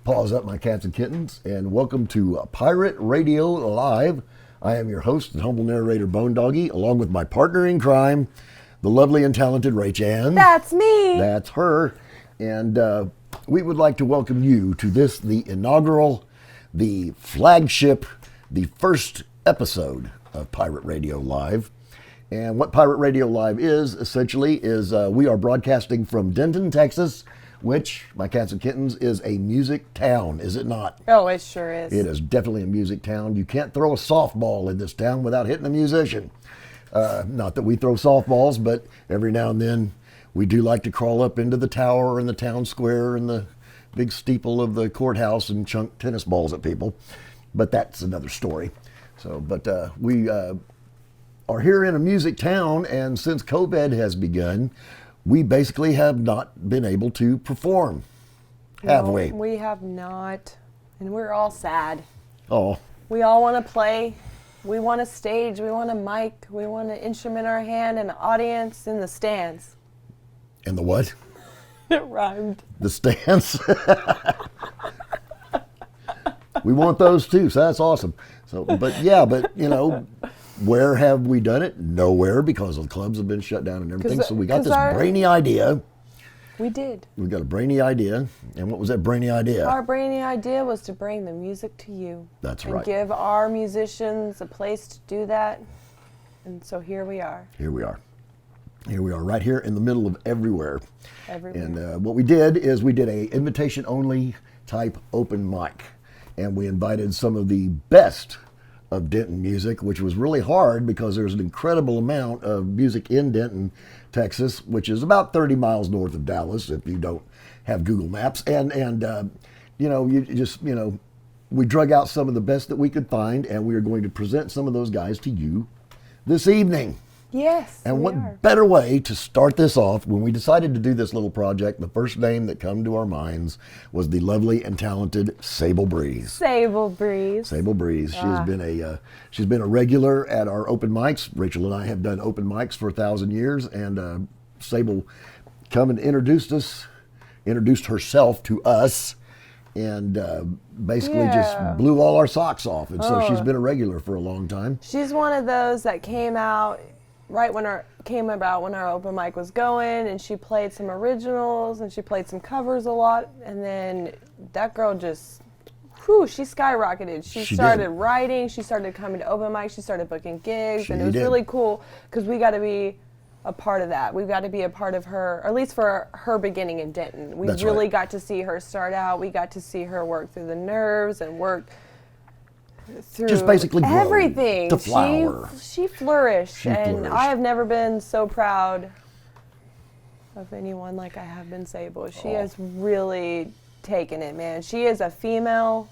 Paws up, my cats and kittens, and welcome to Pirate Radio Live. I am your host and humble narrator, Bone Doggy, along with my partner in crime, the lovely and talented Rach Ann. That's me. That's her. And we would like to welcome you to this, the inaugural, the flagship, the first episode of Pirate Radio Live. And what Pirate Radio Live is, essentially, is we are broadcasting from Denton, Texas, which, my cats and kittens, is a music town, is it not? Oh, it sure is. It is definitely a music town. You can't throw a softball in this town without hitting a musician. Not that we throw softballs, but every now and then we do like to crawl up into the tower and the town square and the big steeple of the courthouse and chunk tennis balls at people. But that's another story. We are here in a music town, and since COVID has begun, we basically have not been able to perform, have we? We have not, and we're all sad. Oh. We all want to play. We want a stage. We want a mic. We want an instrument in our hand and an audience in the stands. And the what? It rhymed. The stands. We want those too, so that's awesome. But you know, where have we done it? Nowhere, because the clubs have been shut down and everything. So we got this brainy idea. We did. We got a brainy idea. And what was that brainy idea? Our brainy idea was to bring the music to you. That's and right. Give our musicians a place to do that. And so here we are. Here we are. Here we are, right here in the middle of everywhere. Everywhere. And what we did is we did a invitation-only type open mic. And we invited some of the best of Denton music, which was really hard because there's an incredible amount of music in Denton, Texas, which is about 30 miles north of Dallas if you don't have Google Maps. And we drug out some of the best that we could find, and we are going to present some of those guys to you this evening. Yes. And what better way to start this off? When we decided to do this little project, the first name that came to our minds was the lovely and talented Sable Breeze. Sable Breeze. Sable Breeze. She's been a regular at our open mics. Rachel and I have done open mics for 1,000 years, and Sable come and introduced herself to us, and basically just blew all our socks off. And so she's been a regular for a long time. She's one of those that came out right when our open mic was going, and she played some originals and she played some covers a lot, and then that girl just she skyrocketed. She started writing, she started coming to open mic, she started booking gigs, and it was really cool because we got to be a part of that. We've got to be a part of her, or at least for her beginning in Denton. We really got to see her start out. We got to see her work through the nerves and work through just basically everything. To flower. She flourished, I have never been so proud of anyone like I have been Sable. She has really taken it, man. She is a female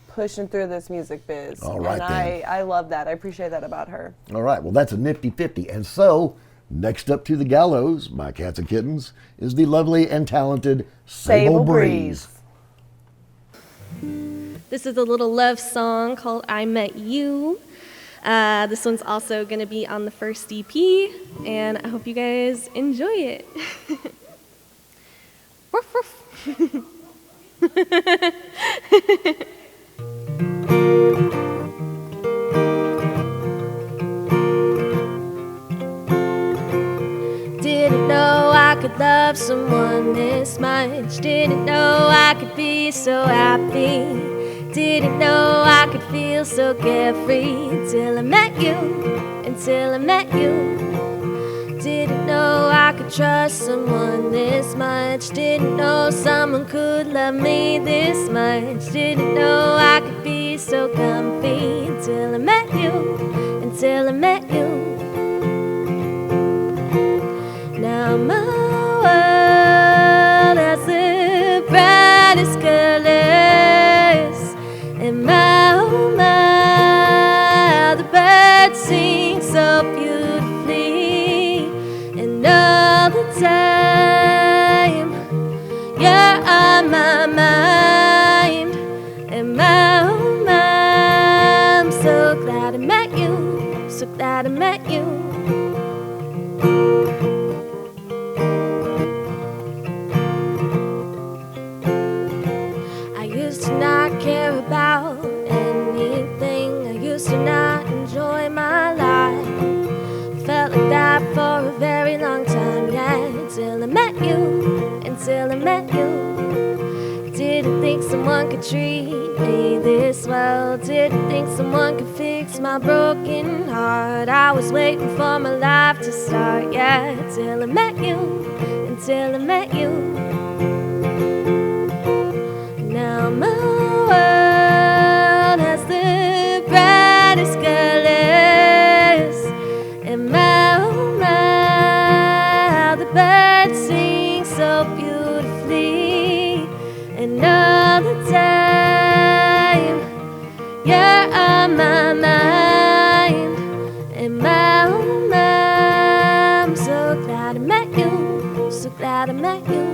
pushing through this music biz. All right, and I love that. I appreciate that about her. All right, well, that's a nifty 50. And so, next up to the gallows, my cats and kittens, is the lovely and talented Sable Breeze. This is a little love song called I Met You. This one's also going to be on the first EP, and I hope you guys enjoy it. Woof, woof. Didn't know I could love someone this much. Didn't know I could be so happy. Didn't know I could feel so carefree until I met you, until I met you. Didn't know I could trust someone this much. Didn't know someone could love me this much. Didn't know I could be so comfy until I met you, until I met you. Now my world has the brightest colors, and my oh my, the birds sing so beautifully, and all the time you're on my mind, and my oh my, I'm so glad I met you, so glad I met you. I could treat me this well. Didn't think someone could fix my broken heart. I was waiting for my life to start, yeah, until I met you, until I met you. Now my world has the brightest colors, and my oh my, how the birds sing so beautifully, and all the time you're on my mind, and my oh my, I'm so glad I met you, so glad I met you.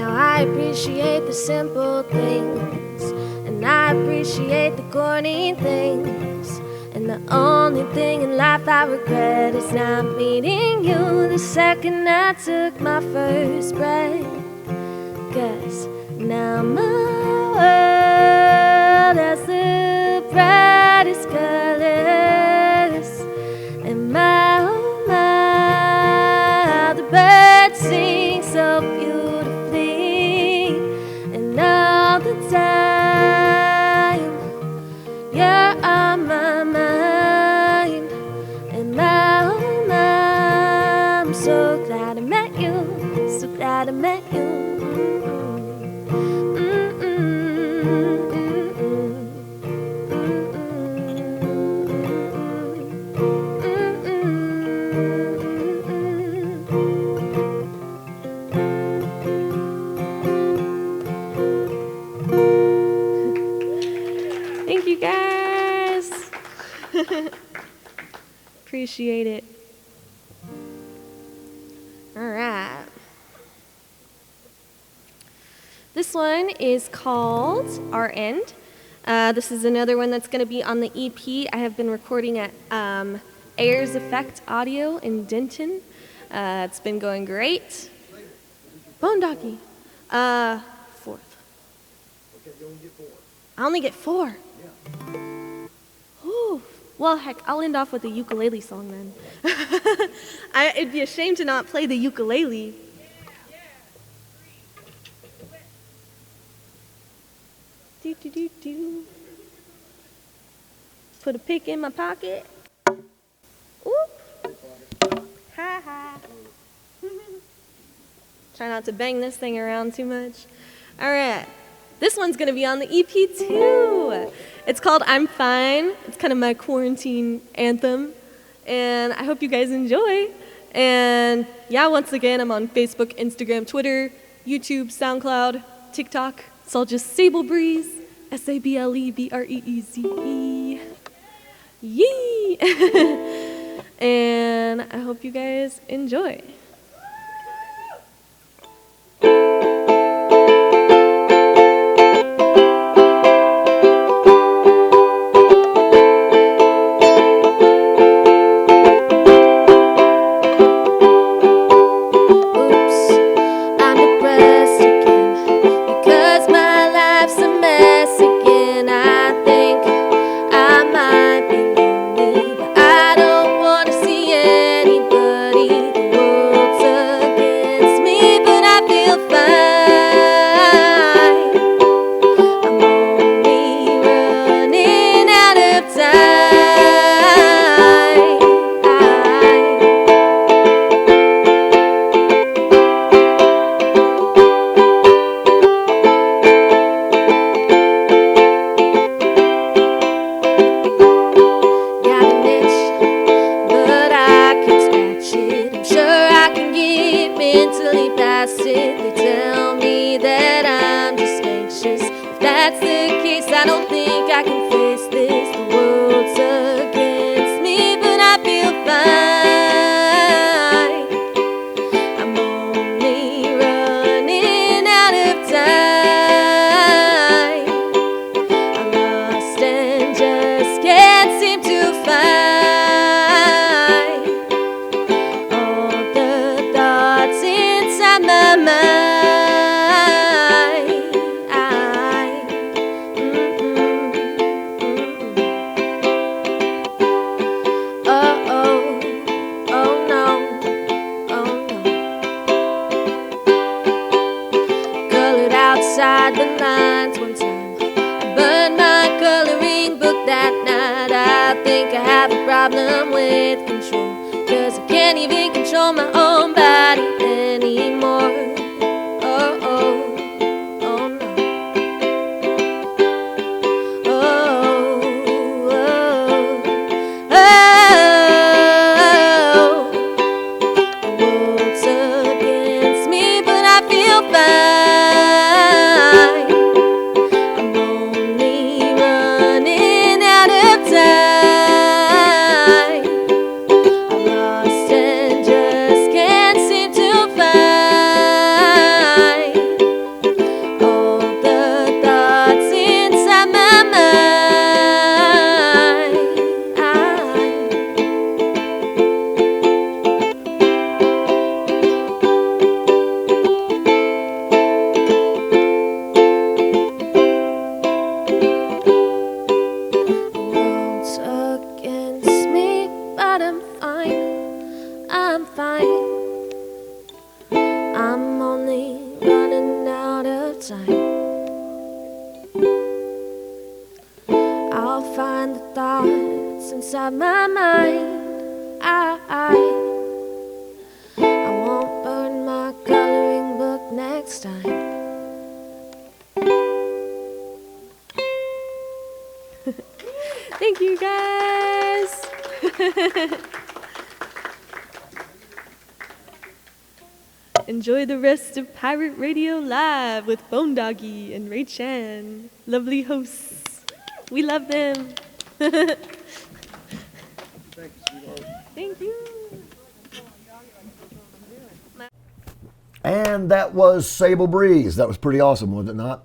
I appreciate the simple things, and I appreciate the corny things, and the only thing in life I regret is not meeting you the second I took my first breath. 'Cause now my world has the brightest colors, and my oh my, how the birds sing so beautifully, and all the time you're on my mind, and my oh my, I'm so glad I met you, so glad I met you. Thank you guys. Appreciate it. All right. This one is called Our End. This is another one that's going to be on the EP. I have been recording at Ayers Effect Audio in Denton. It's been going great. Bone Doggy. Fourth. Okay, you only get 4. I only get 4. Ooh. Well, heck, I'll end off with a ukulele song then. It'd be a shame to not play the ukulele. Do, do, do, do. Put a pick in my pocket. Oop. Ha ha. Try not to bang this thing around too much. All right. This one's going to be on the EP too. It's called I'm Fine. It's kind of my quarantine anthem. And I hope you guys enjoy. And yeah, once again, I'm on Facebook, Instagram, Twitter, YouTube, SoundCloud, TikTok. It's all just Sable Breeze, SableBreeze. Yee! And I hope you guys enjoy. Anybody, the world read the lines one time. I burned my coloring book that night. I think I have a problem with control, 'cause I can't even control my own body anymore. Oh, oh, oh no. Oh, oh, oh. The world's against me, but I feel fine. I'm only running out of time. I'm lost and just can't seem to find all the thoughts inside my mind. The world's against me, but I'm fine. I'm fine. I'm only running out of time. I'll find the thoughts inside my mind. I won't burn my coloring book next time. Thank you guys. Enjoy the rest of Pirate Radio Live with Bone Doggy and Ray Chan. Lovely hosts. We love them. Thank you. And that was Sable Breeze. That was pretty awesome, was it not?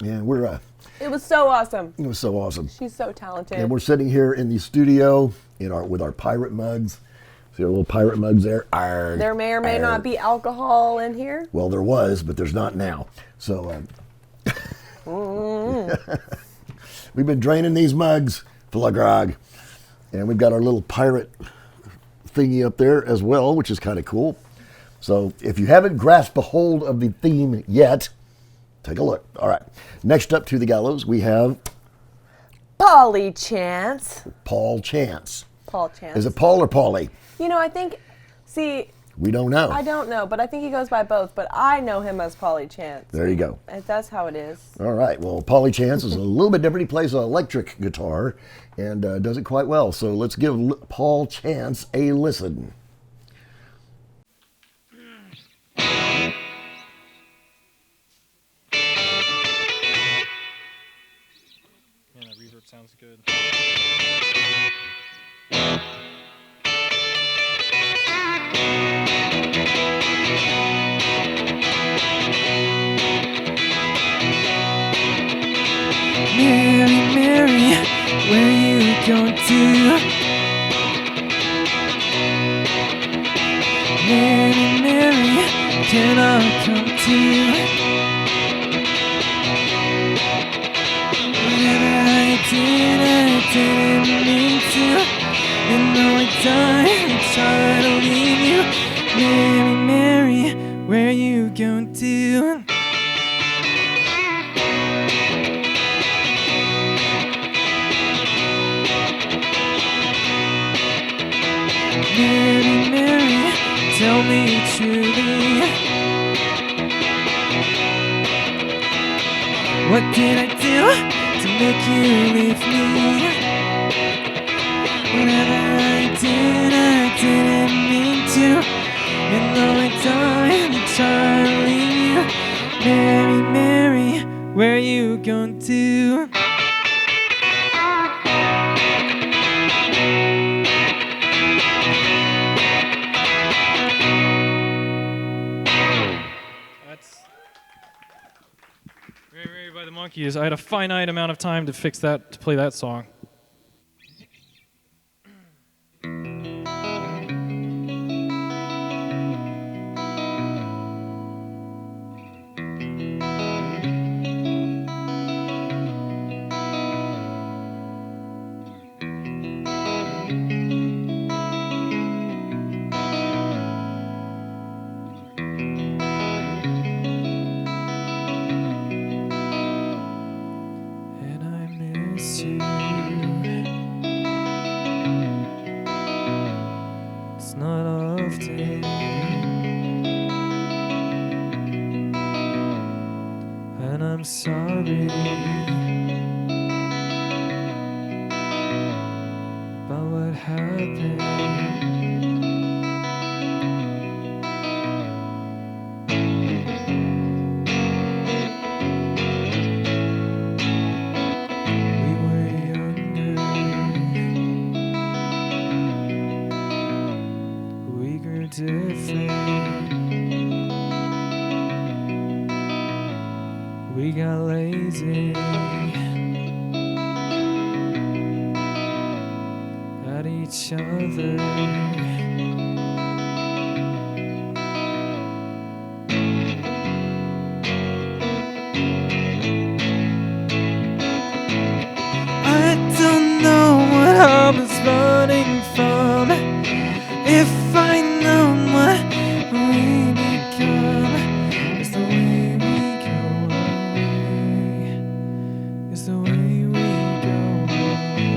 And we're It was so awesome. it was so awesome. She's so talented. And we're sitting here in the studio with our pirate mugs. See our little pirate mugs there? Arg, There may or may arg. not be alcohol in here. Well, there was, but there's not now. So we've been draining these mugs full of grog. And we've got our little pirate thingy up there as well, which is kind of cool. So if you haven't grasped a hold of the theme yet, take a look. All right. Next up to the gallows, we have Polly Chance. Paul Chance. Paul Chance. Is it Paul or Paulie? You know, I think, see, We don't know. I don't know, but I think he goes by both, but I know him as Polly Chance. There you go. That's how it is. All right. Well, Paulie Chance is a little bit different. He plays an electric guitar and does it quite well. So let's give Paul Chance a listen. Yeah, that reverb sounds good. Mary, Mary, where you going to? Mary, Mary, can I come too? Whatever I didn't mean to. You know I died and tried to leave you. Mary, Mary, where you going to? Mary, Mary, tell me truly, what did I do to make you leave me? Whatever I didn't mean to. You know I died and tried to leave you. Mary, Mary, where you going to? That's Mary Mary by the Monkees. I had a finite amount of time to fix that, to play that song. It's not often. And I'm sorry about what happened. We were younger, we grew different. We got lazy at each other. I don't know what I was running from. If I know what we become, it's the way we go away. It's the way we go away.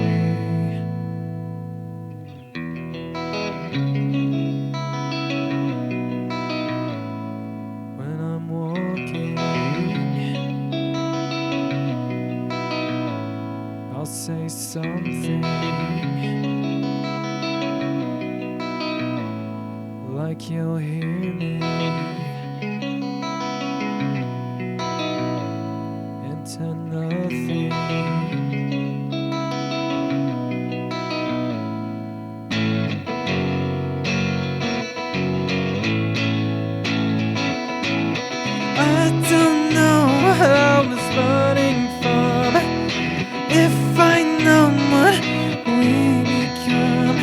When I'm walking, I'll say something like you'll hear me into nothing. I don't know what I was running from. If I know what we become,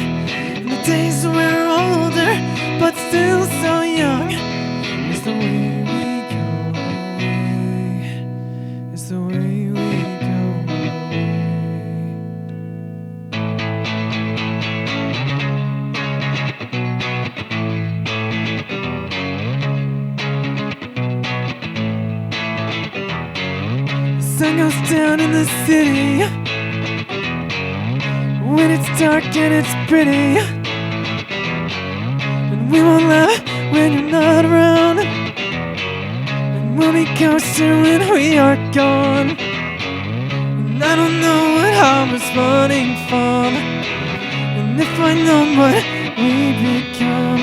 and the days we're older but still so young, it's the way we go away. It's the way we go away. The sun goes down in the city when it's dark and it's pretty, and we won't laugh when you're not around, and we'll be closer when we are gone. And I don't know what I was running from, and if I know what we become,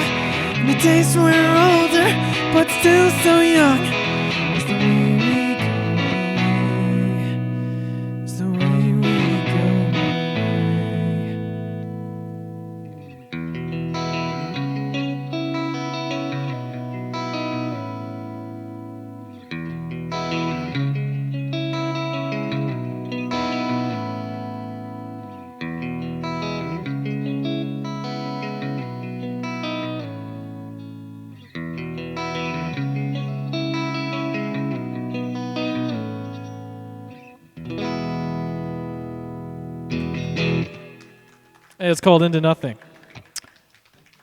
and the days we're older but still so young, it's the way we go away. It's the way we go away. It's called Into Nothing.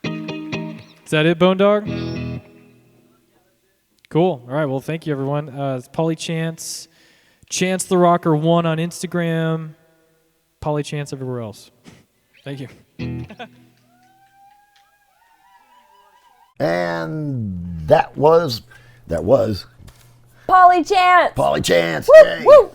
Is that it, Bone Dog? Cool. All right. Well, thank you, everyone. It's Polly Chance, Chance the Rocker 1 on Instagram, Polly Chance everywhere else. Thank you. And that was Polly Chance. Polly Chance. Woo, Yay. woo.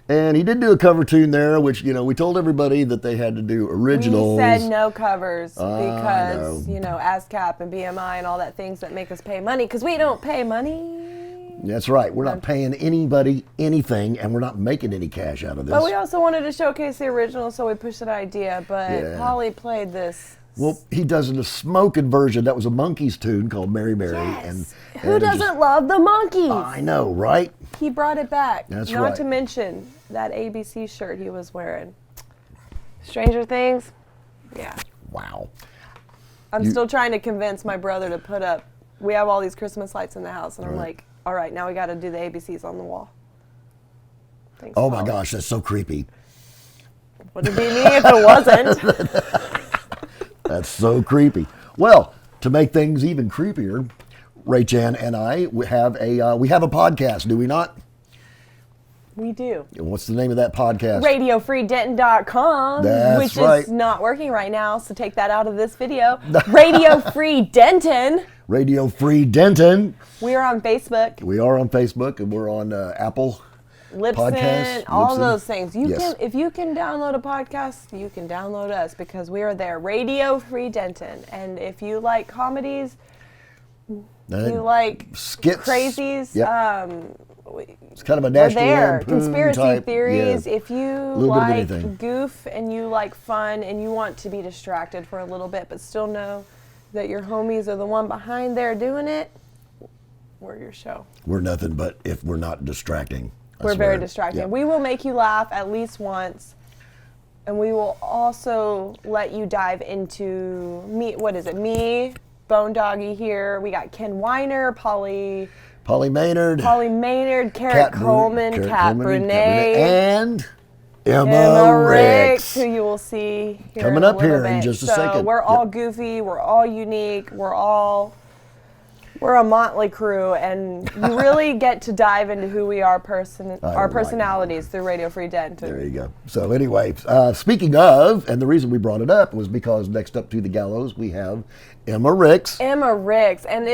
And he did do a cover tune there, which, we told everybody that they had to do originals. We said no covers I because, know. ASCAP and BMI and all that things that make us pay money because we don't pay money. That's right. We're not paying anybody anything, and we're not making any cash out of this. But we also wanted to showcase the original, so we pushed that idea. But Yeah. Polly played this. Well, he does in a smoking version. That was a Monkees tune called Mary Mary. Yes. And Who it doesn't just- love the Monkees? I know, right? He brought it back. That's Not right. to mention that ABC shirt he was wearing. Stranger Things? Yeah. Wow. I'm still trying to convince my brother to put up. We have all these Christmas lights in the house, and I'm like, all right, now we got to do the ABCs on the wall. Thanks, Oh my Polly. gosh, that's so creepy. Would it be me if it wasn't? That's so creepy. Well, to make things even creepier, Ray Chan and I we have a podcast, do we not? We do. And what's the name of that podcast? RadioFreeDenton.com, That's which right. is not working right now, so take that out of this video. Radio Free Denton. Radio Free Denton. We are on Facebook, We are on Facebook, and we're on Apple. Libsyn, Podcast, all Libsyn. those things. You Yes. can, if you can download a podcast, you can download us because we are there. Radio Free Denton. And if you like comedies, you like skits, crazies, Yep. It's kind of a we're National there. Lampoon Conspiracy type, theories. yeah. If you Little bit of like anything. goof and you like fun and you want to be distracted for a little bit, but still know that your homies are the one behind there doing it, we're your show. We're nothing but if we're not distracting. I We're very swear. distracting. Yeah. We will make you laugh at least once, and we will also let you dive into me. What is it? Me, Bone Doggy here. We got Ken Weiner, Polly Maynard, Maynard, Carrot Coleman, Kat Brunette, and Emma Emma Ricks. who you will see here Coming in a up here little in bit. just a So second. we're all Yep. goofy. We're all unique. We're a motley crew, and you really get to dive into who we are, our like personalities through Radio Free Denton. There you go. So anyway, speaking of, and the reason we brought it up was because next up to the gallows we have Emma Ricks. Emma Ricks, and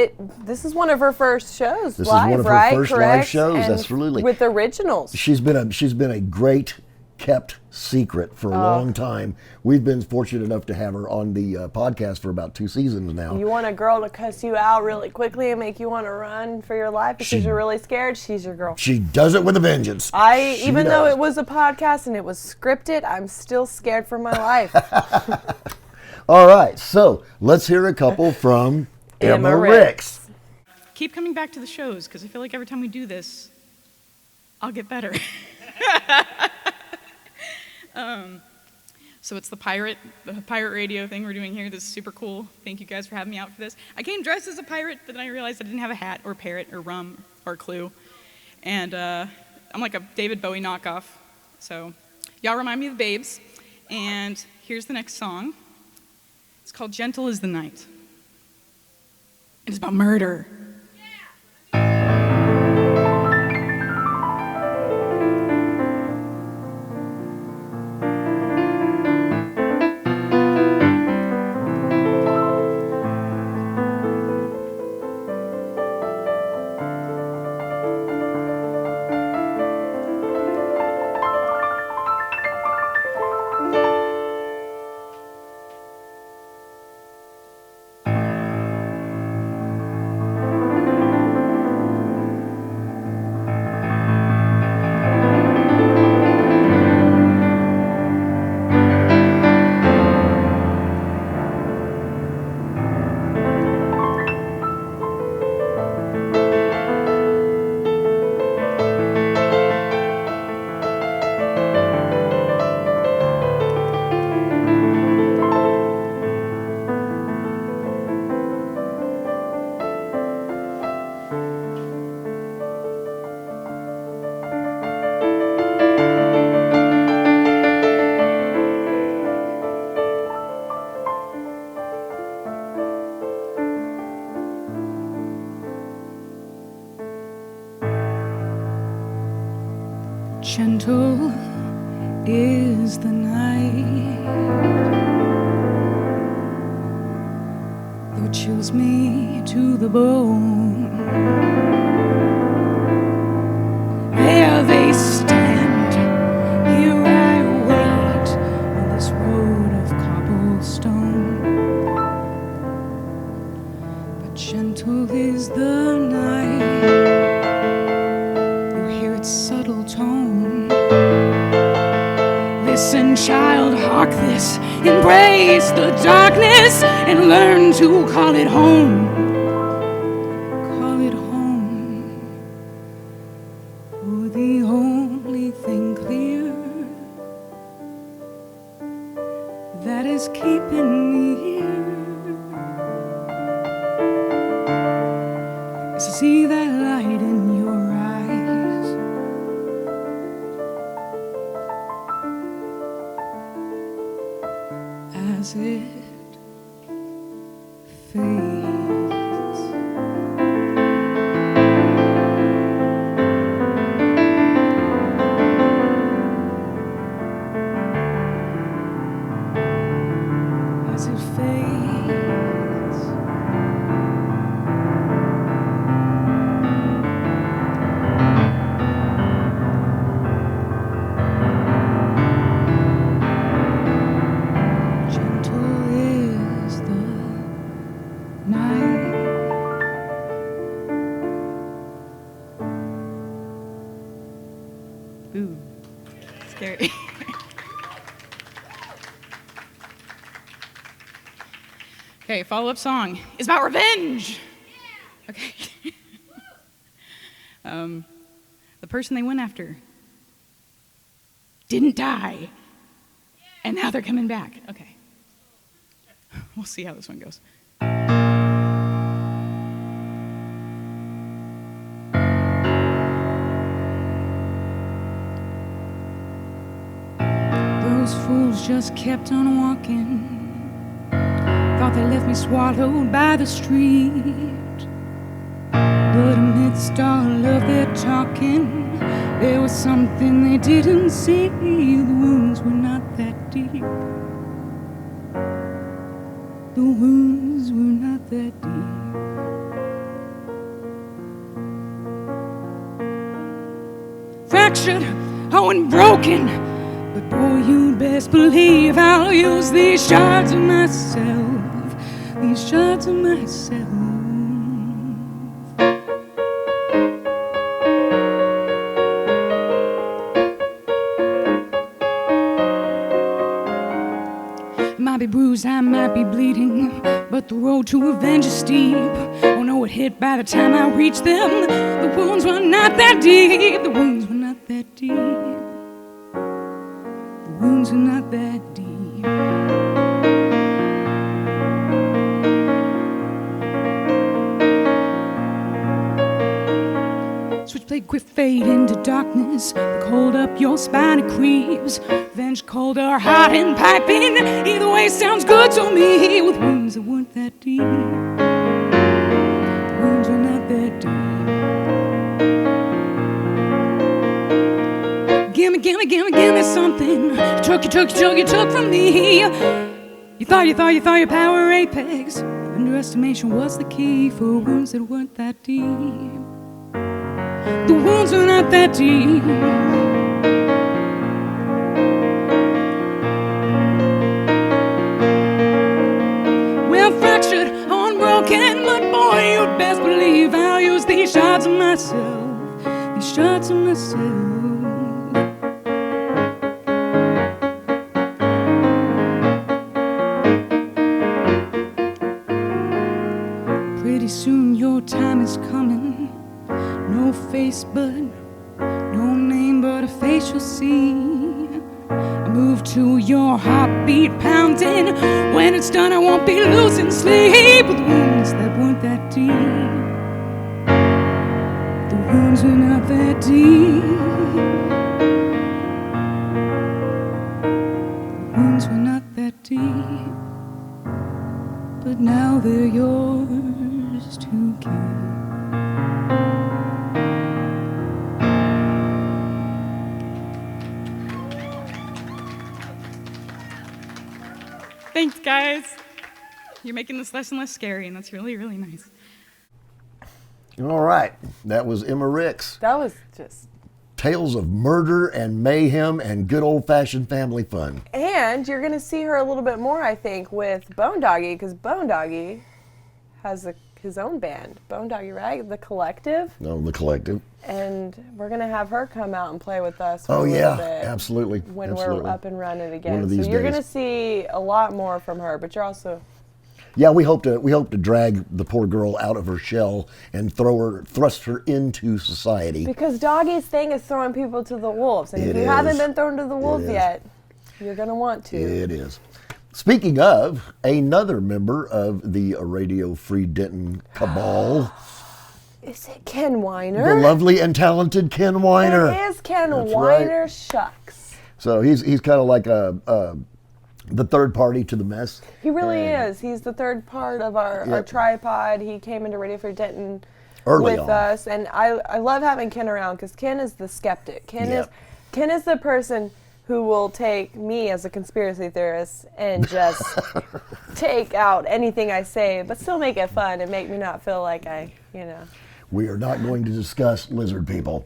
this is one of her first shows This is live, one of her right? first live Correct? shows, And absolutely. with originals. She's been a great kept secret for a long time. We've been fortunate enough to have her on the podcast for about 2 seasons now. You want a girl to cuss you out really quickly and make you want to run for your life because you're really scared? She's your girl. She does it with a vengeance. She Even though does. it was a podcast and it was scripted, I'm still scared for my life. All right, so let's hear a couple from Emma Emma Ricks. Keep coming back to the shows because I feel like every time we do this, I'll get better. So it's the pirate radio thing we're doing here. This is super cool. Thank you guys for having me out for this. I came dressed as a pirate, but then I realized I didn't have a hat or parrot or rum or clue. And I'm like a David Bowie knockoff. So y'all remind me of Babes. And here's the next song. It's called Gentle is the Night. It's about murder. Gentle is the night, though it chills me to the bone. There they stand, here I wait on this road of cobblestone. But gentle is the night, you hear its subtle tone. Listen, child, hark this, embrace the darkness and learn to call it home. Call it home. For the only thing clear that is keeping me here is to see that light in your eyes. As it fades. Okay, follow-up song is about revenge. Okay. The person they went after didn't die, and now they're coming back. Okay. We'll see how this one goes. Those fools just kept on walking. Thought they left me swallowed by the street. But amidst all of their talking, there was something they didn't see. The wounds were not that deep. The wounds were not that deep. Fractured, oh, and broken. But boy, you'd best believe I'll use these shards of myself. These shards of myself. Might be bruised, I might be bleeding, but the road to revenge is steep. Oh no, it hit by the time I reached them. The wounds were not that deep. The wounds were not that deep. The wounds were not that deep. Switchblade quick fade into darkness. The cold up your spine, it creeps. Revenge cold or hot and piping. Either way sounds good to me. With wounds that weren't that deep. The wounds were not that deep. Give me something. You took from me. You thought your power apex. Underestimation was the key for wounds that weren't that deep. The wounds are not that deep. Well, fractured, unbroken, but boy, you'd best believe I'll use these shards of myself. These shards of myself. Pretty soon your time is coming. No face but, no name but a face you'll see. I move to your heartbeat pounding. When it's done I won't be losing sleep. With wounds that weren't that deep. The wounds were not that deep. The wounds were not that deep. But now they're yours to keep. Thanks, guys. You're making this less and less scary, and that's really, really nice. All right. That was Emma Ricks. That was just. Tales of murder and mayhem and good old-fashioned family fun. And you're going to see her a little bit more, I think, with Bone Doggy, because Bone Doggy has his own band, Bone Doggy Rag, The Collective. No, The Collective. And we're going to have her come out and play with us for Oh, a yeah, little bit absolutely. when absolutely. we're up and running again. One of these So you're days. going to see a lot more from her, but you're also... Yeah, we hope to drag the poor girl out of her shell and thrust her into society. Because Doggy's thing is throwing people to the wolves. And if you haven't been thrown to the wolves yet, you're going to want to. It is. Speaking of, another member of the Radio Free Denton cabal, Is it Ken Weiner? the lovely and talented Ken Weiner. It is Ken That's Weiner. right. Shucks. So he's kind of like the third party to the mess. He really is. He's the third part of our Yep. tripod. He came into Radio Free Denton Early with on. us, and I love having Ken around because Ken is the skeptic. Ken is the person who will take me as a conspiracy theorist and just take out anything I say, but still make it fun and make me not feel like We are not going to discuss lizard people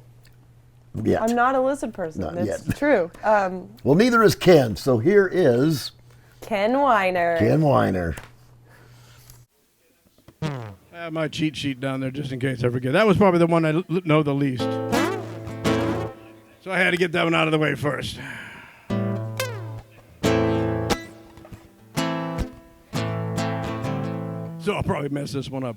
yet. I'm not a lizard person. Not It's yet. true. Well, neither is Ken. So here is Ken Weiner. Ken Weiner. I have my cheat sheet down there just in case I forget. That was probably the one I know the least. So I had to get that one out of the way first. So I'll probably mess this one up.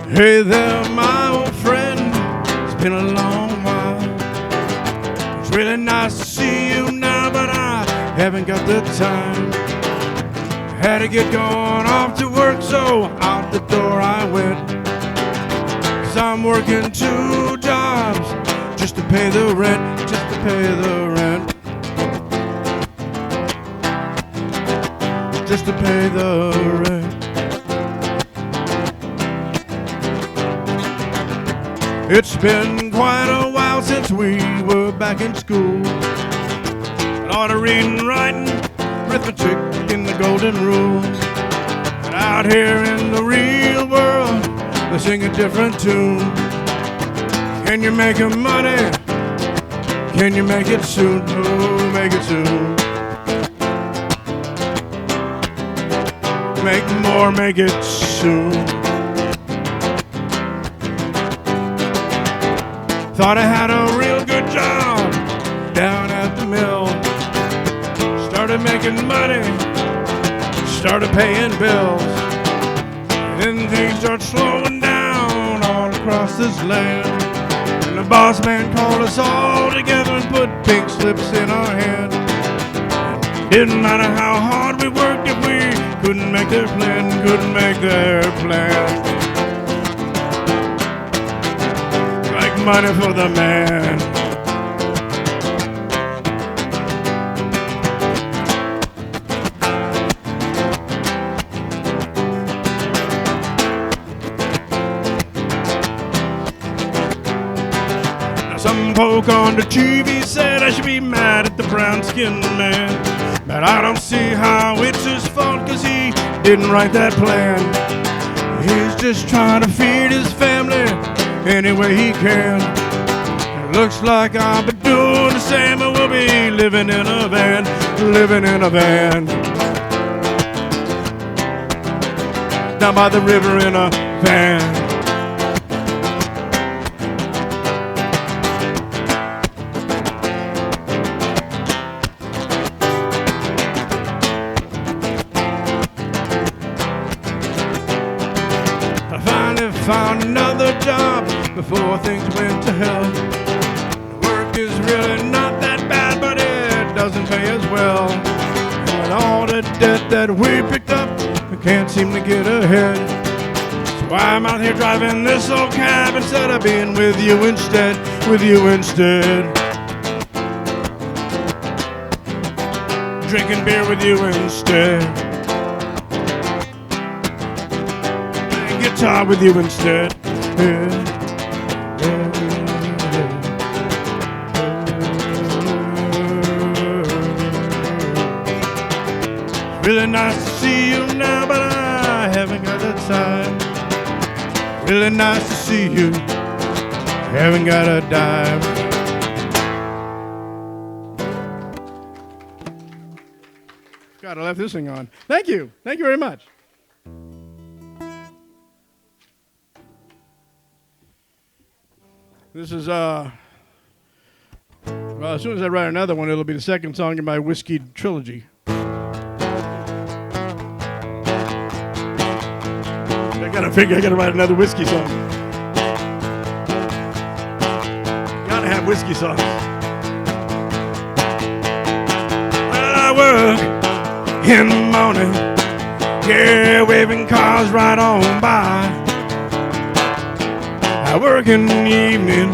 Hey there, my old friend. It's been a long while. It's really nice to see you now, but I haven't got the time. Had to get going off to work, so out the door I went. 'Cause I'm working 2 jobs just to pay the rent, just to pay the rent. Just to pay the rent. It's been quite a while since we were back in school. A lot of reading, writing, arithmetic in the golden rule. But out here in the real world, they sing a different tune. Can you make it money? Can you make it soon? Oh, make it soon. Make more, make it soon. Thought I had a real good job down at the mill. Started making money, started paying bills. Then things start slowing down all across this land. And the boss man called us all together and put pink slips in our hand. Didn't matter how hard we worked if we couldn't make their plan, couldn't make their plan. Money for the man. Now some poke on the TV said I should be mad at the brown-skinned man, but I don't see how it's his fault, 'cause he didn't write that plan. He's just trying to feed his family any way he can. It looks like I'll be doing the same, and we'll be living in a van, living in a van. Down by the river in a van. I finally found another job before things went to hell. Work is really not that bad, but it doesn't pay as well. And with all the debt that we picked up, we can't seem to get ahead. So I'm out here driving this old cab instead of being with you instead, with you instead. Drinking beer with you instead. Playing guitar with you instead. Yeah. Really nice to see you now, but I haven't got the time. Really nice to see you, haven't got a dime. God, I left this thing on. Thank you very much. This is well, as soon as I write another one, it'll be the second song in my Whiskey trilogy. I gotta write another whiskey song. Gotta have whiskey songs. Well, I work in the morning, yeah, waving cars right on by. I work in the evening,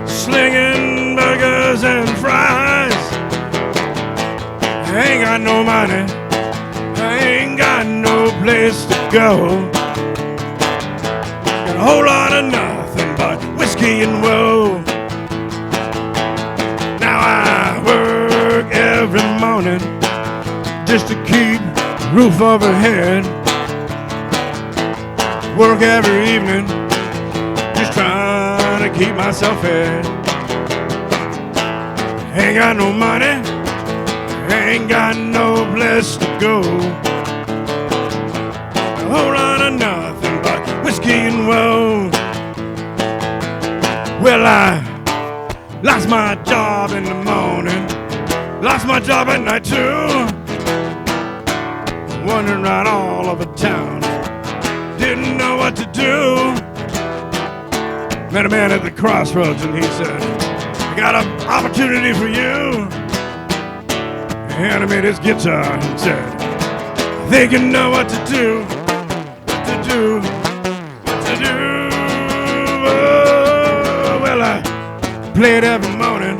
slinging burgers and fries. I ain't got no money, I ain't got no place to go. A whole lot of nothing but whiskey and woe. Now I work every morning just to keep a roof overhead. Work every evening just trying to keep myself fed. Ain't got no money, ain't got no place to go. A whole lot of nothing but whiskey and woe. Well, I lost my job in the morning, lost my job at night too. Wandering around all over town, didn't know what to do. Met a man at the crossroads and he said, I got an opportunity for you. He handed me this guitar and said, I think you know what to do, what to do, what to do. Oh, well, I played every morning,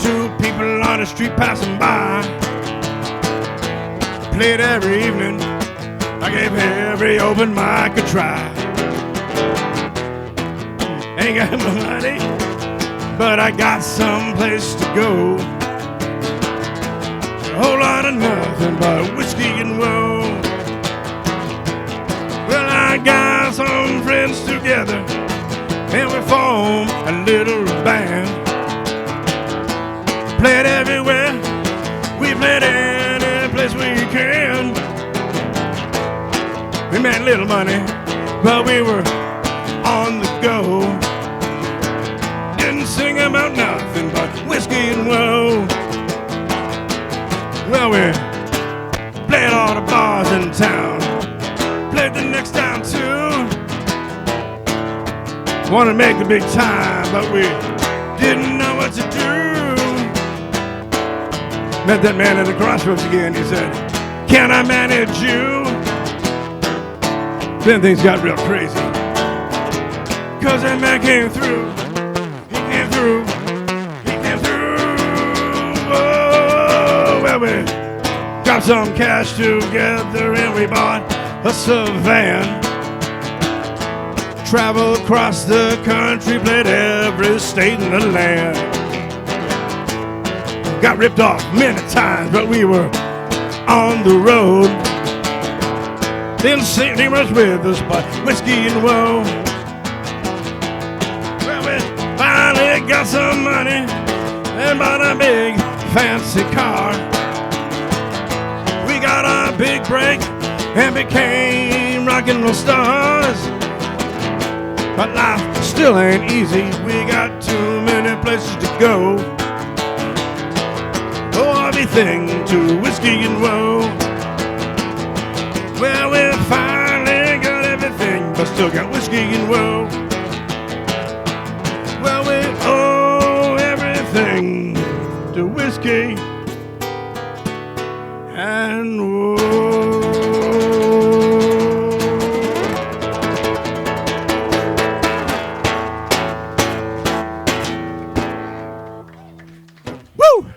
2 people on the street passing by. Played every evening, I gave every open mic a try. Ain't got no money, but I got some place to go. A whole lot of nothing but whiskey and woe. Well, I got some friends together, and we formed a little band. Played everywhere, we played any place we can. We made little money, but we were on the go. Didn't sing about nothing but whiskey and woe. Well, we played all the bars in town, played the next town too. Wanted to make the big time, but we didn't know what to do. Met that man at the crossroads again, he said, can I manage you? Then things got real crazy, 'cause that man came through. He came through. He came through. Oh, well, we got some cash together and we bought us a van. Traveled across the country, played every state in the land. Got ripped off many times, but we were on the road. Didn't see much with us but whiskey and woe. Well, we finally got some money and bought a big fancy car. We got a big break and became rock and roll stars. But life still ain't easy, we got too many places to go. Oh, everything to whiskey and woe. Well, we finally got everything, but still got whiskey and woe. Well, we owe everything to whiskey and woe. Woo!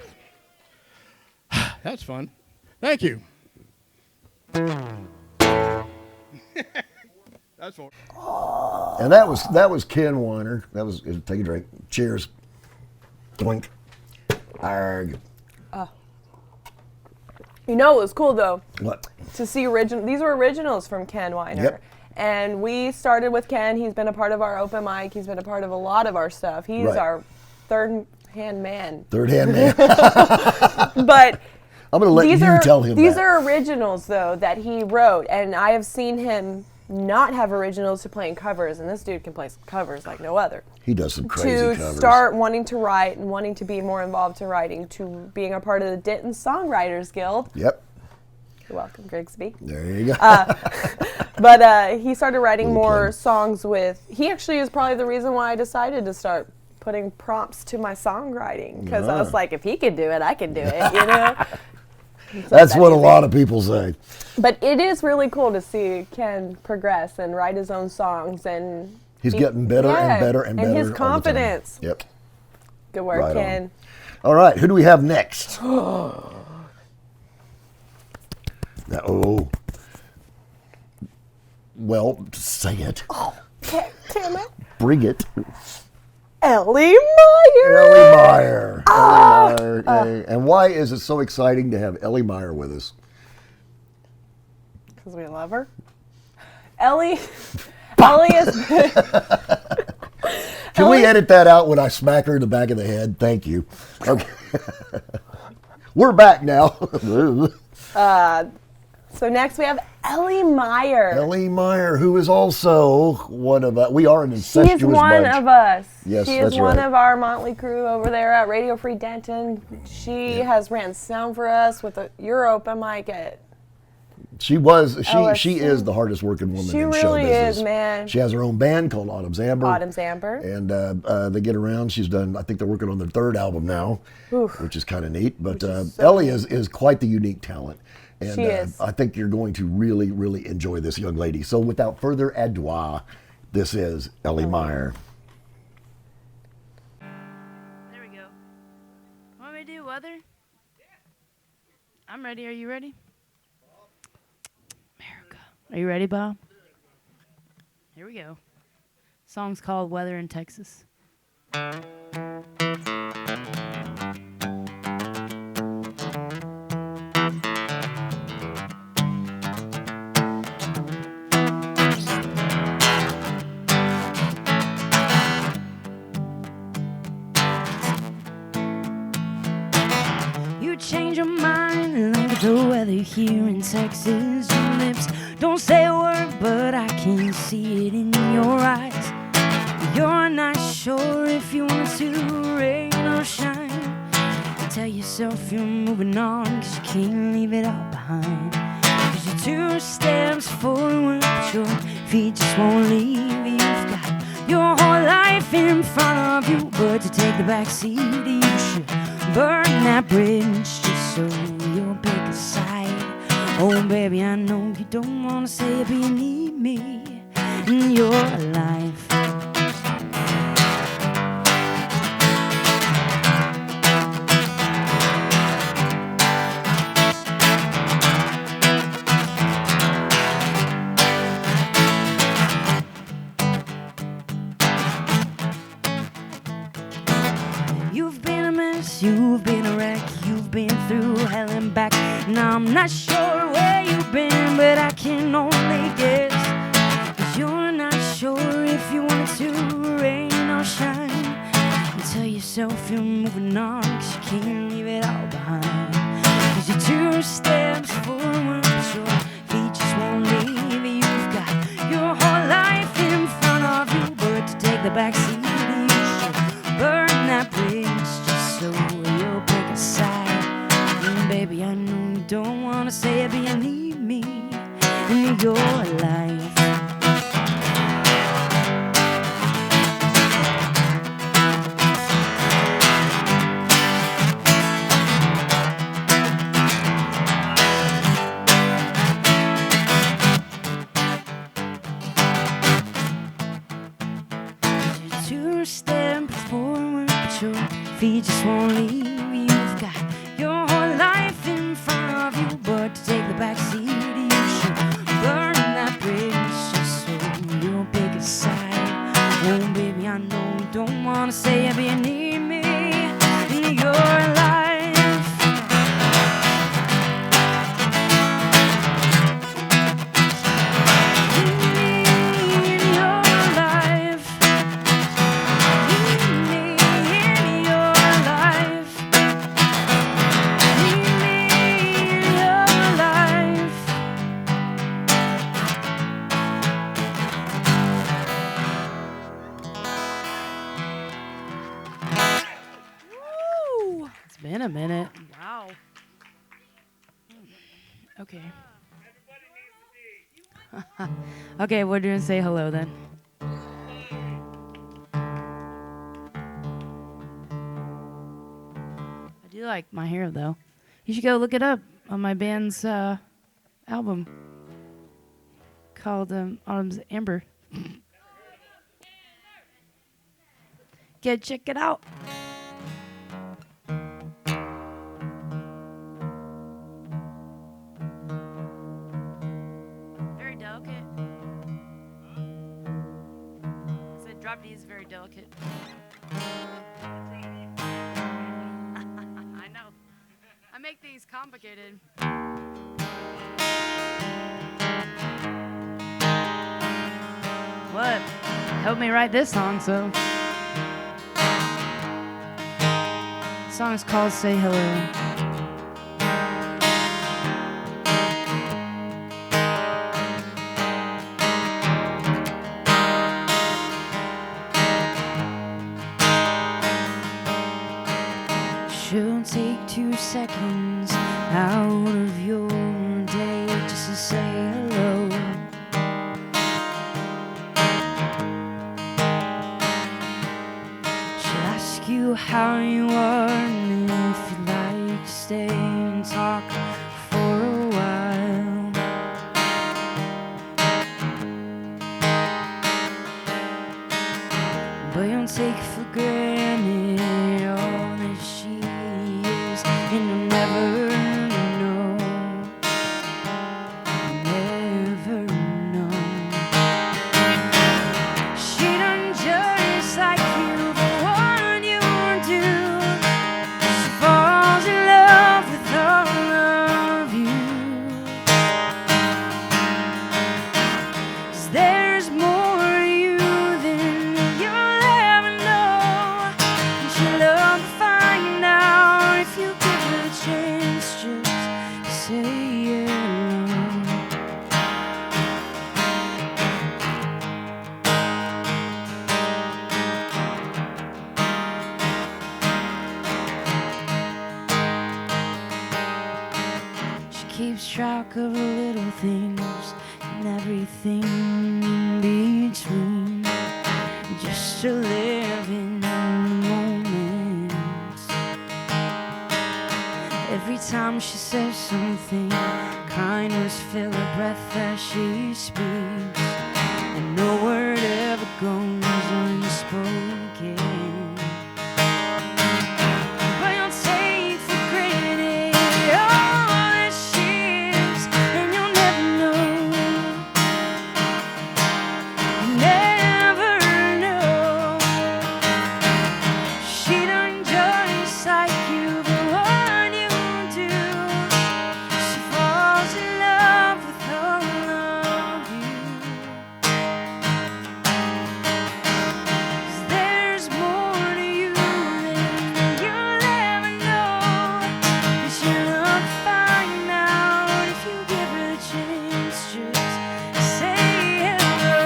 That's fun. Thank you. That's fun. And that was Ken Weiner. That was take a drink. Cheers. Doink. Arg. You know, it was cool though What? to see These were originals from Ken Weiner. Yep. And we started with Ken. He's been a part of our open mic. He's been a part of a lot of our stuff. He's Right. our third-hand man. Third hand man. But I'm going to let you tell him these that. are originals though that he wrote, and I have seen him not have originals to playing covers, and this dude can play covers like no other. He does some crazy To covers. start wanting to write and wanting to be more involved to writing, to being a part of the Denton Songwriters Guild. Yep. You're welcome, Grigsby. There you go. But he started writing Little more plug. songs with. He actually is probably the reason why I decided to start putting prompts to my songwriting, because I was like, if he can do it, I can do it. You know. That's what a lot of people say. But it is really cool to see Ken progress and write his own songs, and He's getting better and better and better. And his all the time. confidence. Yep. Good work, Right on. Ken. All right. Who do we have next? Well, say it. Can I? Bring it. Ellie Meyer. Ellie Meyer. Ellie Meyer. And why is it so exciting to have Ellie Meyer with us? Because we love her. Ellie is Can we edit that out when I smack her in the back of the head? Thank you. Okay. We're back now. So next we have Ellie Meyer. Ellie Meyer, who is also one of we are an incestuous She's one bunch. of us. Yes, she is that's one right. of our Motley crew over there at Radio Free Denton. She has ran sound for us with your open mic at. She LSC. is the hardest working woman She in really show business. is, man. She has her own band called Autumn's Amber. Autumn's Amber. And they get around. She's done. I think they're working on their third album now, which is kind of neat. But is so Ellie is quite the unique talent, and She is. I think you're going to really, really enjoy this young lady. So without further ado, this is Ellie Meyer. There we go. Want me to do weather? I'm ready. Are you ready? America. Are you ready, Bob? Here we go. Song's called Weather in Texas. You change your mind and look at the weather here in Texas. Your lips don't say a word, but I can see it in your eyes. You're not sure if you want to rain or shine. You tell yourself you're moving on, cause you can't leave it all behind. Cause you're 2 steps forward, but your feet just won't leave. You've got your whole life in front of you, but to take the back seat, you should burn that bridge just so you'll pick a side. Oh baby, I know you don't wanna say it, but you need me in your life. You've been a mess, you've been a wreck, you've been through hell and back. Now I'm not sure where you've been, but I can only guess. Cause you're not sure if you want it to rain or shine. You tell yourself you're moving on, cause you can't leave it all behind. Cause you're 2 steps forward, but your feet just won't leave. You've got your whole life in front of you, but to take the back seat, burn that bridge just so you'll pick a side. And baby, I know you don't wanna say it, but you need me in your life. You're 2 steps forward, but your feet just won't leave. You've got your whole life in front of you, but to take the back seat, you should burn that bridge just so you'll pick a side. Oh baby, I know you don't wanna say it, but you need me in your life. It's been a minute. Wow. Okay. Okay, we're doing say hello then. I do like my hair though. You should go look it up on my band's album called Autumn's Amber. Check it out. Very delicate. I said drop D is very delicate. I know. I make things complicated. What? Helped me write this song, so The song is called Say Hello. Should take 2 seconds out of your day just to say hello. Should ask you how you are and if you'd like to stay and talk for a while. But don't take for granted all that she is, and you'll never know, never know. She done just like you, but what you do, she falls in love with all of you. 'Cause there's more to you than you'll ever know, and she'll love to find out if you give her a chance just to say hello. She keeps track of the little things and everything in between, just to live in the moment. Every time she says something, kindness fill her breath as she speaks, and no word ever goes unspoken. But you'll take for granted all that she is, and you'll never know, never know. She done just like you, but what you do, she falls in love with all of you. 'Cause there's more to you than you'll ever know, and she'll love to find out if you give her a chance just to say hello.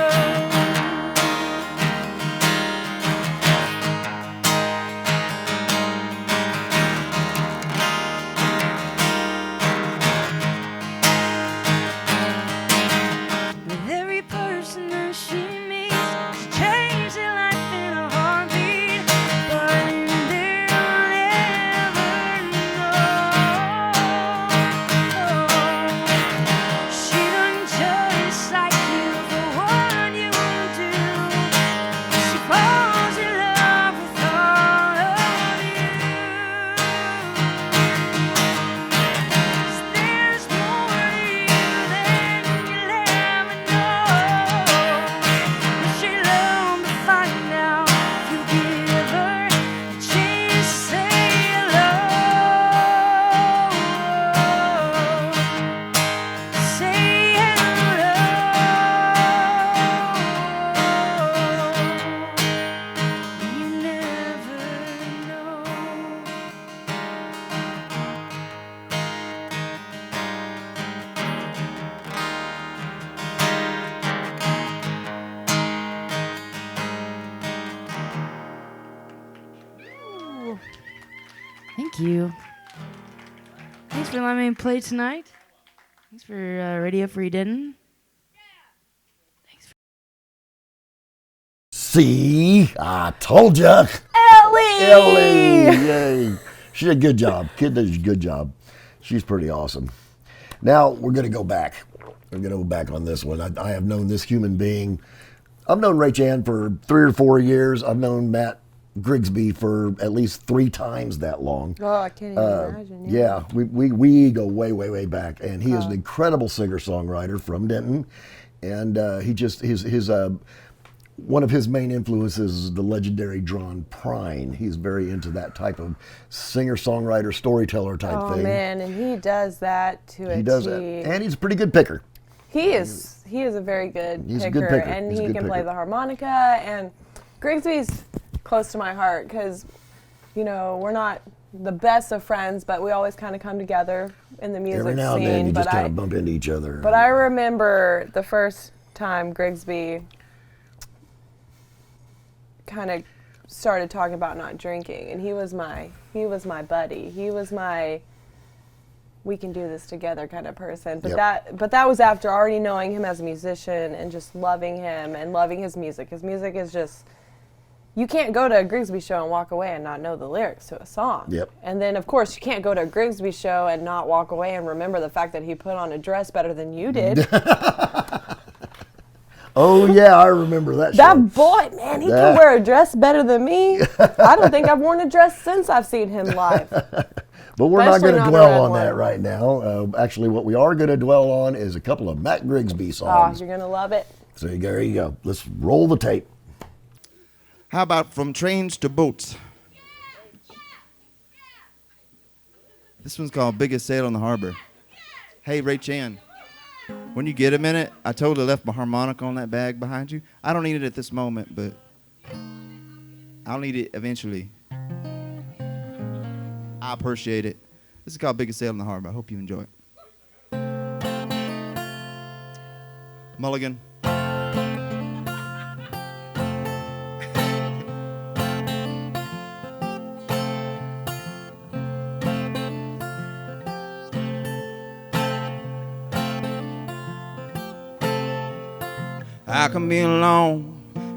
With every person that she meets, she changes their life in a heartbeat, but they'll never know. She done just like you, but what you do, she falls in love with all of you. 'Cause there's more to you than you'll ever know, and she'll love to find out if you give her a chance to say hello. Say hello. You never know. Ooh. Thank you. Thanks for letting me play tonight. Thanks for Radio Free Denton. See, I told ya. Ellie! Yay. She did a good job. Kid did a good job. She's pretty awesome. Now we're going to go back. We're going to go back on this one. I have known this human being. I've known Ray Chan for 3 or 4 years. I've known Matt Grigsby for at least 3 times that long. Oh, I can't even imagine. Yeah, we go way, way, way back. And he is an incredible singer-songwriter from Denton. And he just, one of his main influences is the legendary John Prine. He's very into that type of singer-songwriter, storyteller type Oh thing. man, and he does that to a He does T. that. And he's a pretty good picker. He is a very good He's a picker, good picker. and He's a he good can play picker. the harmonica. And Grigsby's close to my heart because, you know, we're not the best of friends, but we always kind of come together in the music Every now scene. and then you but just kind of bump into each other. But I remember the first time Grigsby kind of started talking about not drinking, and he was my buddy. He was my we can do this together kind of person. But that was after already knowing him as a musician and just loving him and loving his music. His music is just, you can't go to a Grigsby show and walk away and not know the lyrics to a song. Yep. And then, of course, you can't go to a Grigsby show and not walk away and remember the fact that he put on a dress better than you did. Oh, yeah, I remember that show. That boy, man, he can wear a dress better than me. I don't think I've worn a dress since I've seen him live. But we're not Especially going to not a dwell red on one. that right now. Actually, what we are going to dwell on is a couple of Matt Grigsby Oh, songs. you're going to love it. So there you go. Let's roll the tape. How about From Trains to Boats? This one's called Biggest Sail in the Harbor. Hey, Ray Chan, when you get a minute, I totally left my harmonica on that bag behind you. I don't need it at this moment, but I'll need it eventually. I appreciate it. This is called Biggest Sail in the Harbor. I hope you enjoy it. Mulligan. I can be alone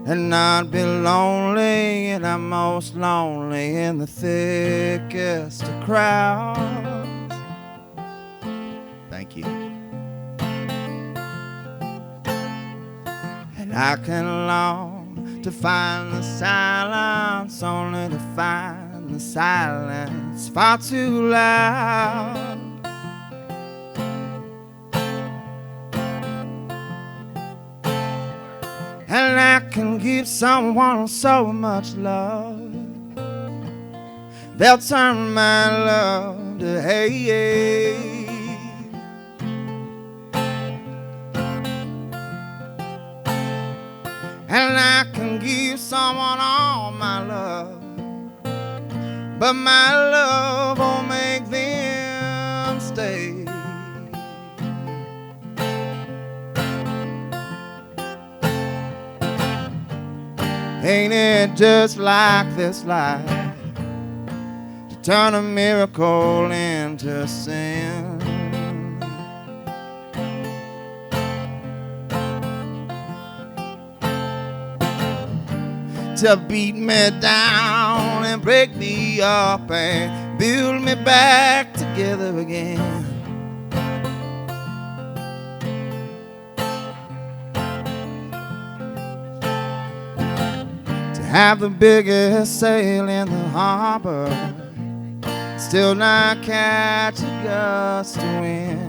and not be lonely, and I'm most lonely in the thickest of crowds. Thank you. And I can long to find the silence, only to find the silence far too loud. And I can give someone so much love, they'll turn my love to hate. And I can give someone all my love, but my love won't make them stay. Ain't it just like this life to turn a miracle into sin? To beat me down and break me up and build me back together again. Have the biggest sail in the harbor, still not catch a gust of wind.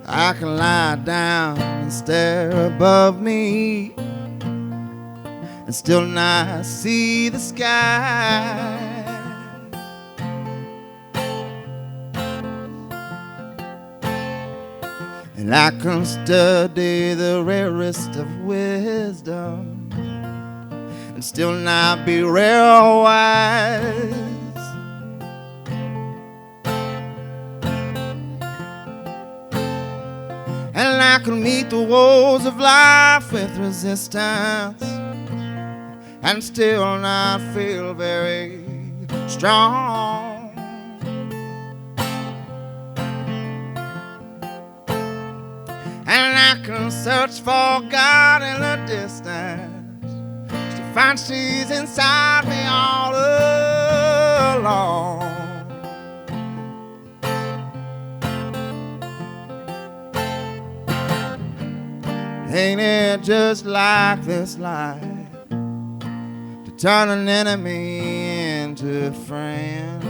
I can lie down and stare above me and still not see the sky. And I can study the rarest of wisdom and still not be real wise. And I can meet the woes of life with resistance and still not feel very strong. And I can search for God in the distance to find she's inside me all along. Ain't it just like this life to turn an enemy into a friend?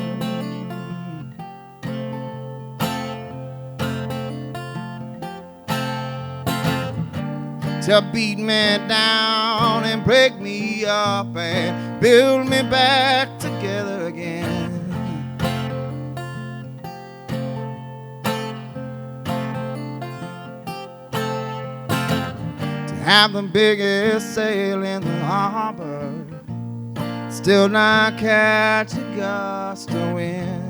To beat me down and break me up and build me back together again. To have the biggest sail in the harbor, still not catch a gust of wind.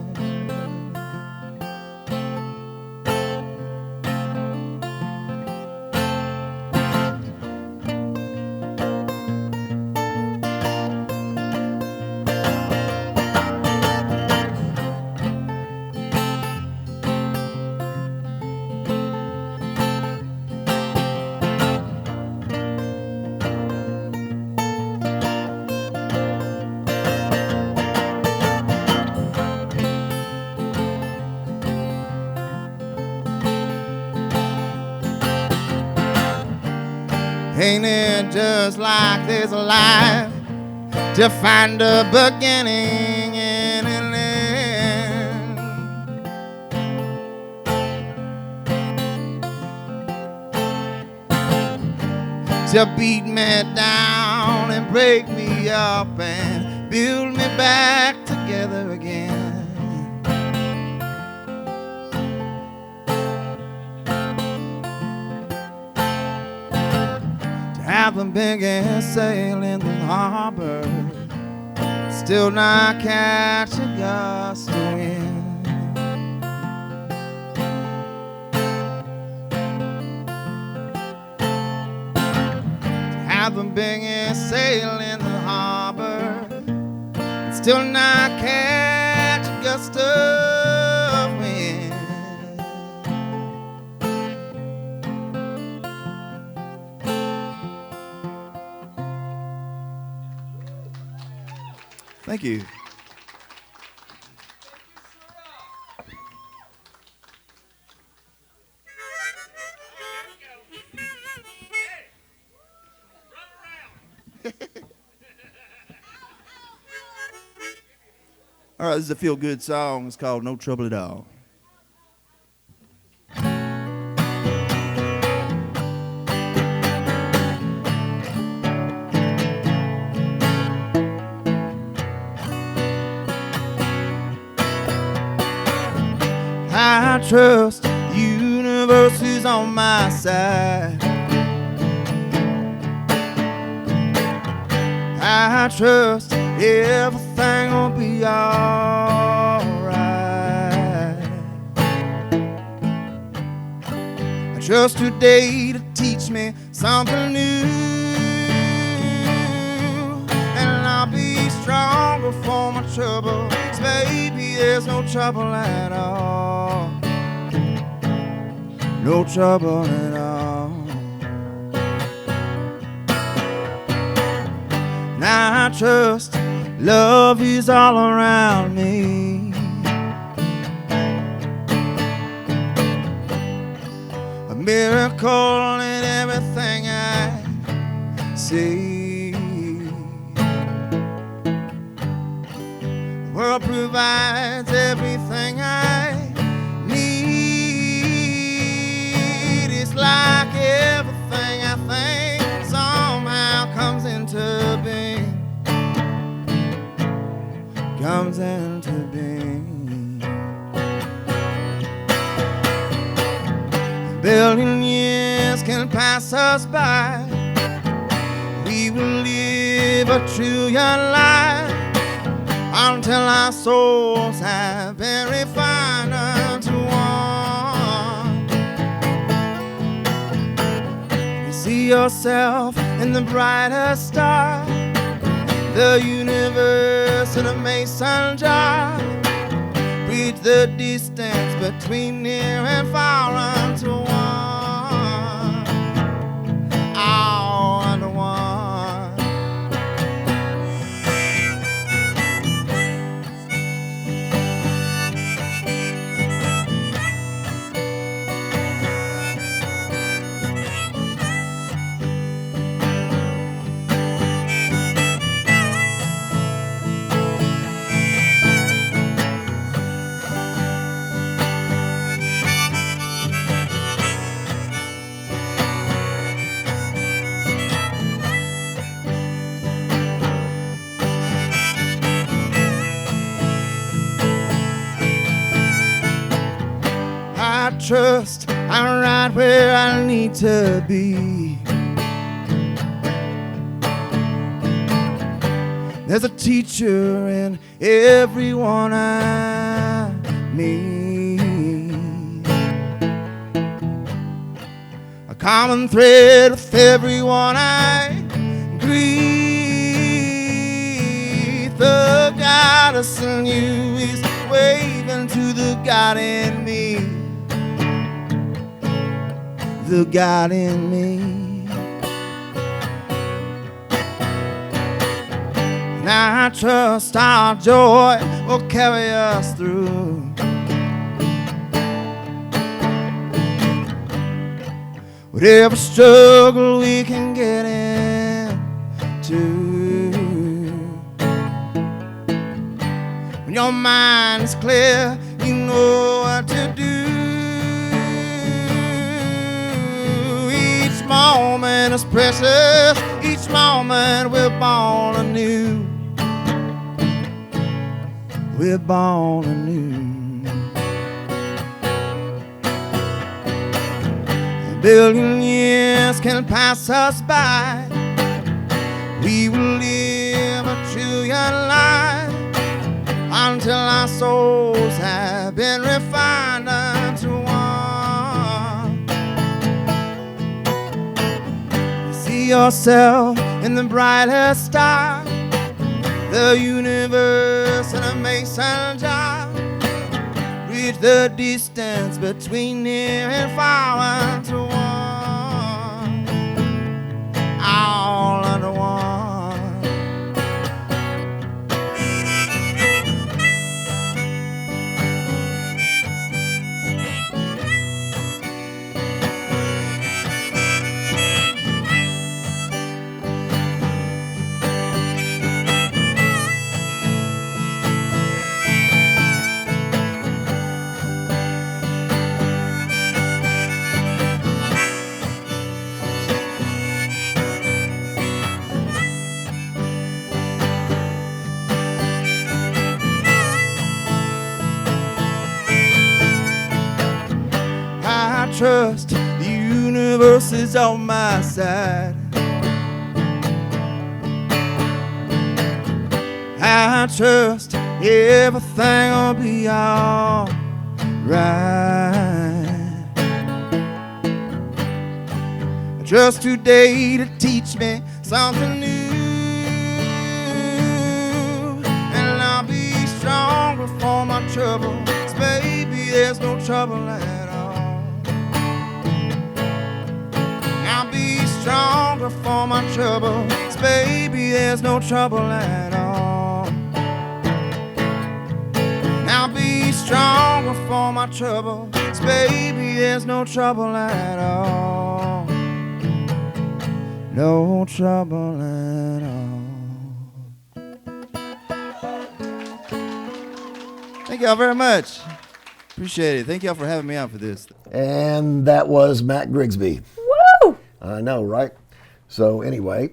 Ain't it just like this life to find a beginning and an end? To beat me down and break me up and build me back together again. Have the biggest sail in the harbor, still not catch a gust of wind. Have the biggest sail in the harbor, still not catch a gust of wind. Thank you. All right, this is a feel-good song. It's called No Trouble at All. I trust the universe is on my side. I trust everything will be alright. I trust today to teach me something new, and I'll be stronger for my trouble. 'Cause baby, there's no trouble at all. No trouble at all. Now I trust love is all around me. A miracle in everything I see. The world provides everything I need. It's like everything I think somehow comes into being. Comes into being. A billion years can pass us by. We will live a trillion lives until our souls have been refined unto one. You see yourself in the brightest star, the universe in a mason jar. Bridge the distance between near and far unto one. All under one. trust I'm right where I need to be. There's a teacher in everyone I meet, a common thread with everyone I greet. The goddess in you is waving to the God in me, the God in me. And I trust our joy will carry us through. Whatever struggle we can get into, when your mind is clear, you know what to do. Each moment is precious, each moment we're born anew. We're born anew. A billion years can pass us by. We will live a trillion lives until our souls have been refined unto one. See yourself in the brightest star, the universe in a mason jar. Bridge the distance between near and far unto one, all under one. I trust the universe is on my side. I trust everything will be all right. I trust today to teach me something new, and I'll be stronger for my trouble. 'Cause baby, there's no trouble at all. I'll be stronger for my trouble. 'Cause baby, there's no trouble at all. I'll be stronger for my trouble. 'Cause baby, there's no trouble at all. No trouble at all. Thank y'all very much. Appreciate it. Thank y'all for having me out for this. And that was Matt Grigsby. Woo! I know, right? So anyway,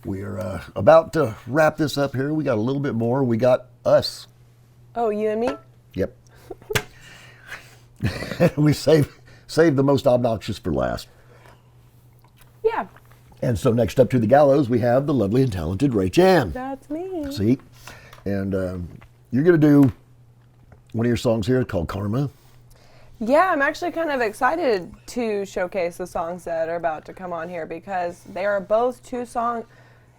we're about to wrap this up here. We got a little bit more. We got us. Oh, you and me? Yep. We saved the most obnoxious for last. Yeah, And so next up to the gallows, we have the lovely and talented Ray Chan. that's me. See? And you're going to do one of your songs here called Karma. Yeah, I'm actually kind of excited to showcase the songs that are about to come on here because they are both two songs.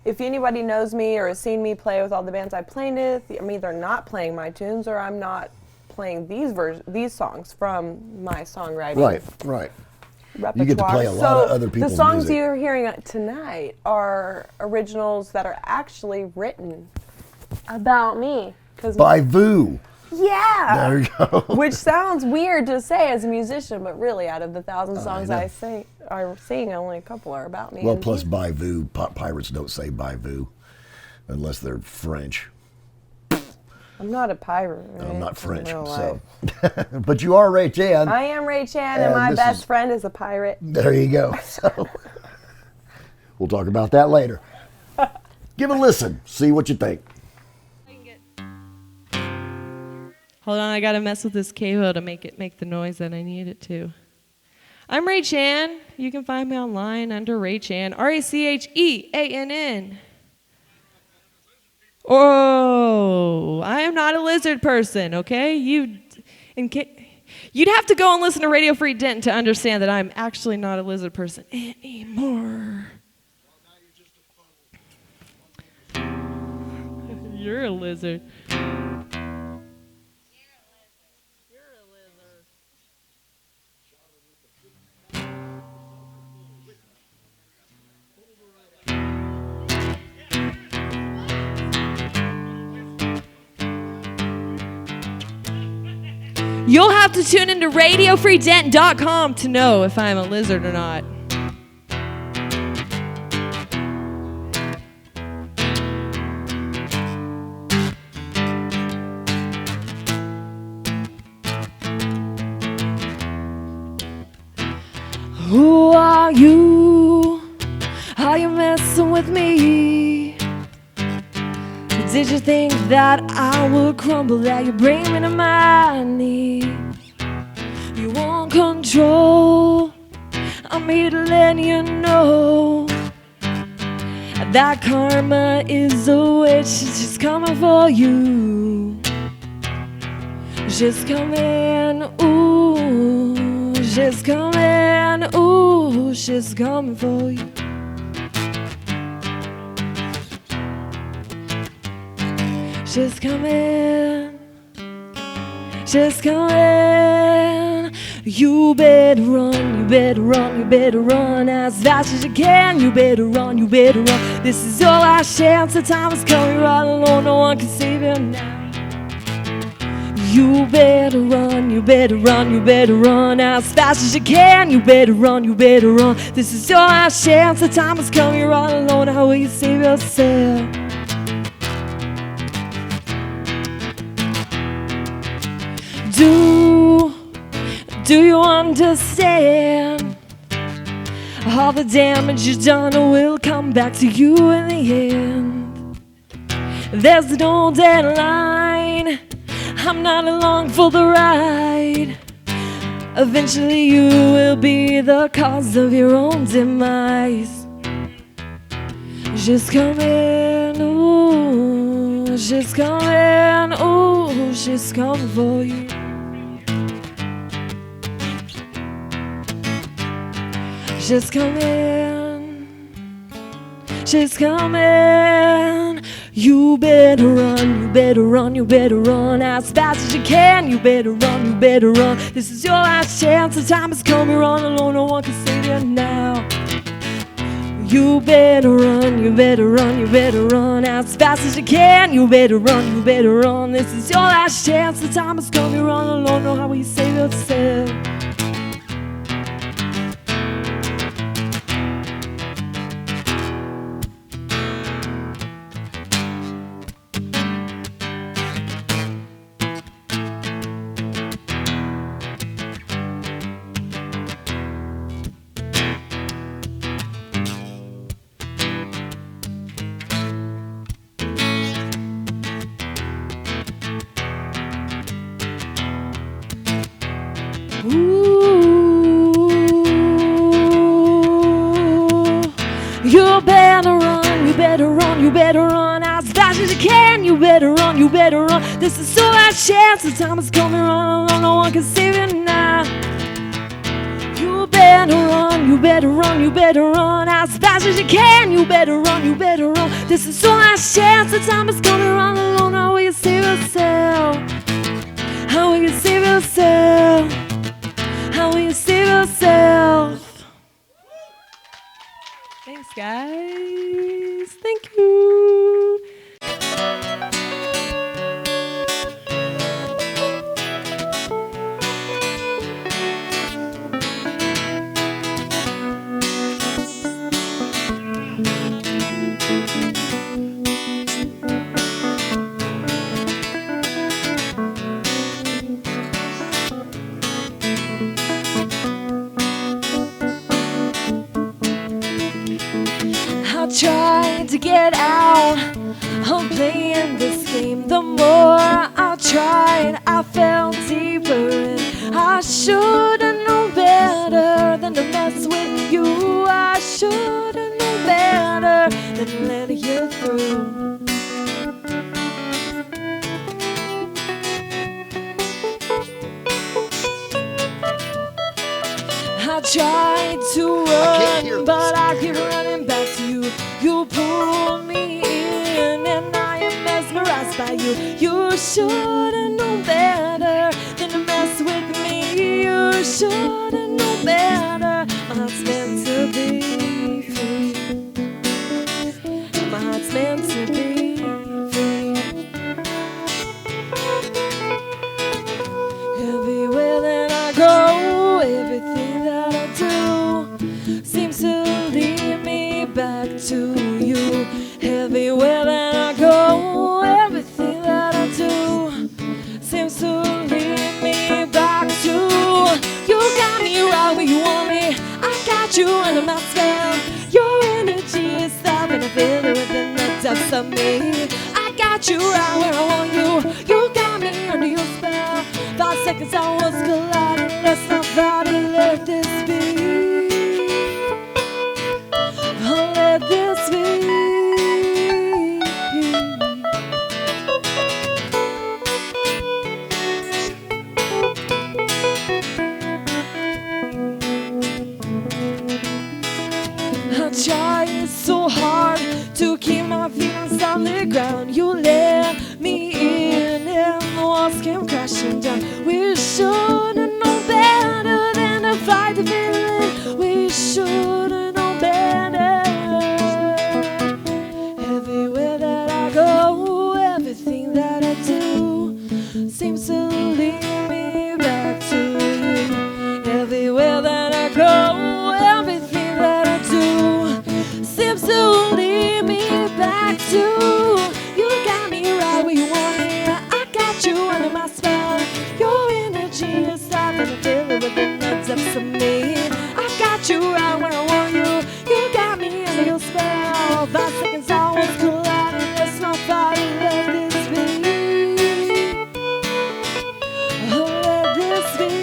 If anybody knows me or has seen me play with all the bands I played with, I'm either not playing my tunes or I'm not playing these songs from my songwriting Right. repertoire. You get to play a lot of other people's The songs music. you're hearing tonight are originals that are actually written about me. 'Cause By Vu. yeah. There you go. Which sounds weird to say as a musician, but really, out of the 1,000 songs know. I sing, only a couple are about me. Well, and plus by Vu. Pirates don't say by Vu unless they're French. I'm not a pirate. Right? I'm not In French, real so. life. But you are Ray Chan. I am Ray Chan, And and my this best is- friend is a pirate. There you go. So we'll talk about that later. Give it a listen. See what you think. Hold on, I gotta mess with this cable to make it make the noise that I need it to. I'm Ray Chan. You can find me online under Ray Chan, RACHEANN. Oh, I am not a lizard person, okay? You'd have to go and listen to Radio Free Denton to understand that I'm actually not a lizard person anymore. You're a lizard. You'll have to tune into RadioFreeDenton.com to know if I'm a lizard or not. Who are you? Are you messing with me? Did you think that I would crumble, that you bring me to my knees? You want control, I'm here to let you know that karma is a witch, she's coming for you. She's coming, ooh, she's coming, ooh, she's coming for you. She's coming, she's coming. You better run, you better run, you better run as fast as you can. You better run, you better run. This is your last chance, the time is coming right alone, no one can save you now. You better run, you better run, you better run as fast as you can. You better run, you better run. This is your last chance, the time is coming, you're all alone, how will you save yourself? Do you understand? All the damage you've done will come back to you in the end. There's no deadline, I'm not along for the ride. Eventually you will be the cause of your own demise. She's coming, ooh, she's coming, ooh, she's coming for you. She's coming, she's coming. You better run, you better run, you better run as fast as you can. You better run, you better run. This is your last chance, the time is coming, run alone, no one can save you now. You better run, you better run, you better run as fast as you can. You better run, you better run. This is your last chance, the time is coming, run alone, know how will you save yourself? You better run, you better run, you better run as fast as you can. You better run, you better run. This is your last chance, the time is coming, run alone, no one can save you now. You better run, you better run, you better run as fast as you can. You better run, you better run. This is your last chance, the time is coming, run alone, how will you save yourself? How will you save yourself? How will you save yourself? Thanks, guys. Thank you. Tried to get out should have known better than to mess with you. I should have known better than to let you through. I tried to run, but I keep running back to you. You pulled me in, and I am mesmerized by you. You should have known better than to mess with me. You should have known better. My heart's meant to be free. My heart's meant to be free. Everywhere that I go, everything that I do seems to lead me back to you. Everywhere that I go, everything that I do seems to lead me back to you. Got me right where you want me. I got you under my spell. Your energy is stopping. I feel it within the depths of me. I got you right where I want you. You got me under your spell. 5 seconds I was colliding. Let's not fight it. Let this be. Oh, let this be. I tried so hard to keep my feelings on the ground. You let me in and the walls came crashing down. We should have known better than to fight the feeling. We should have known better. Everywhere that I go, everything that I do seems to lead me back to you. Everywhere that I go, everything that I do seems to lead me back to you. Got me right where you want me. I got you under my spell. Your energy is stopping. I feel it within the depths of me. I got you right where I want you. You got me under your spell. 5 seconds I was colliding. Let's not fight it. Let this be. Oh, let this be.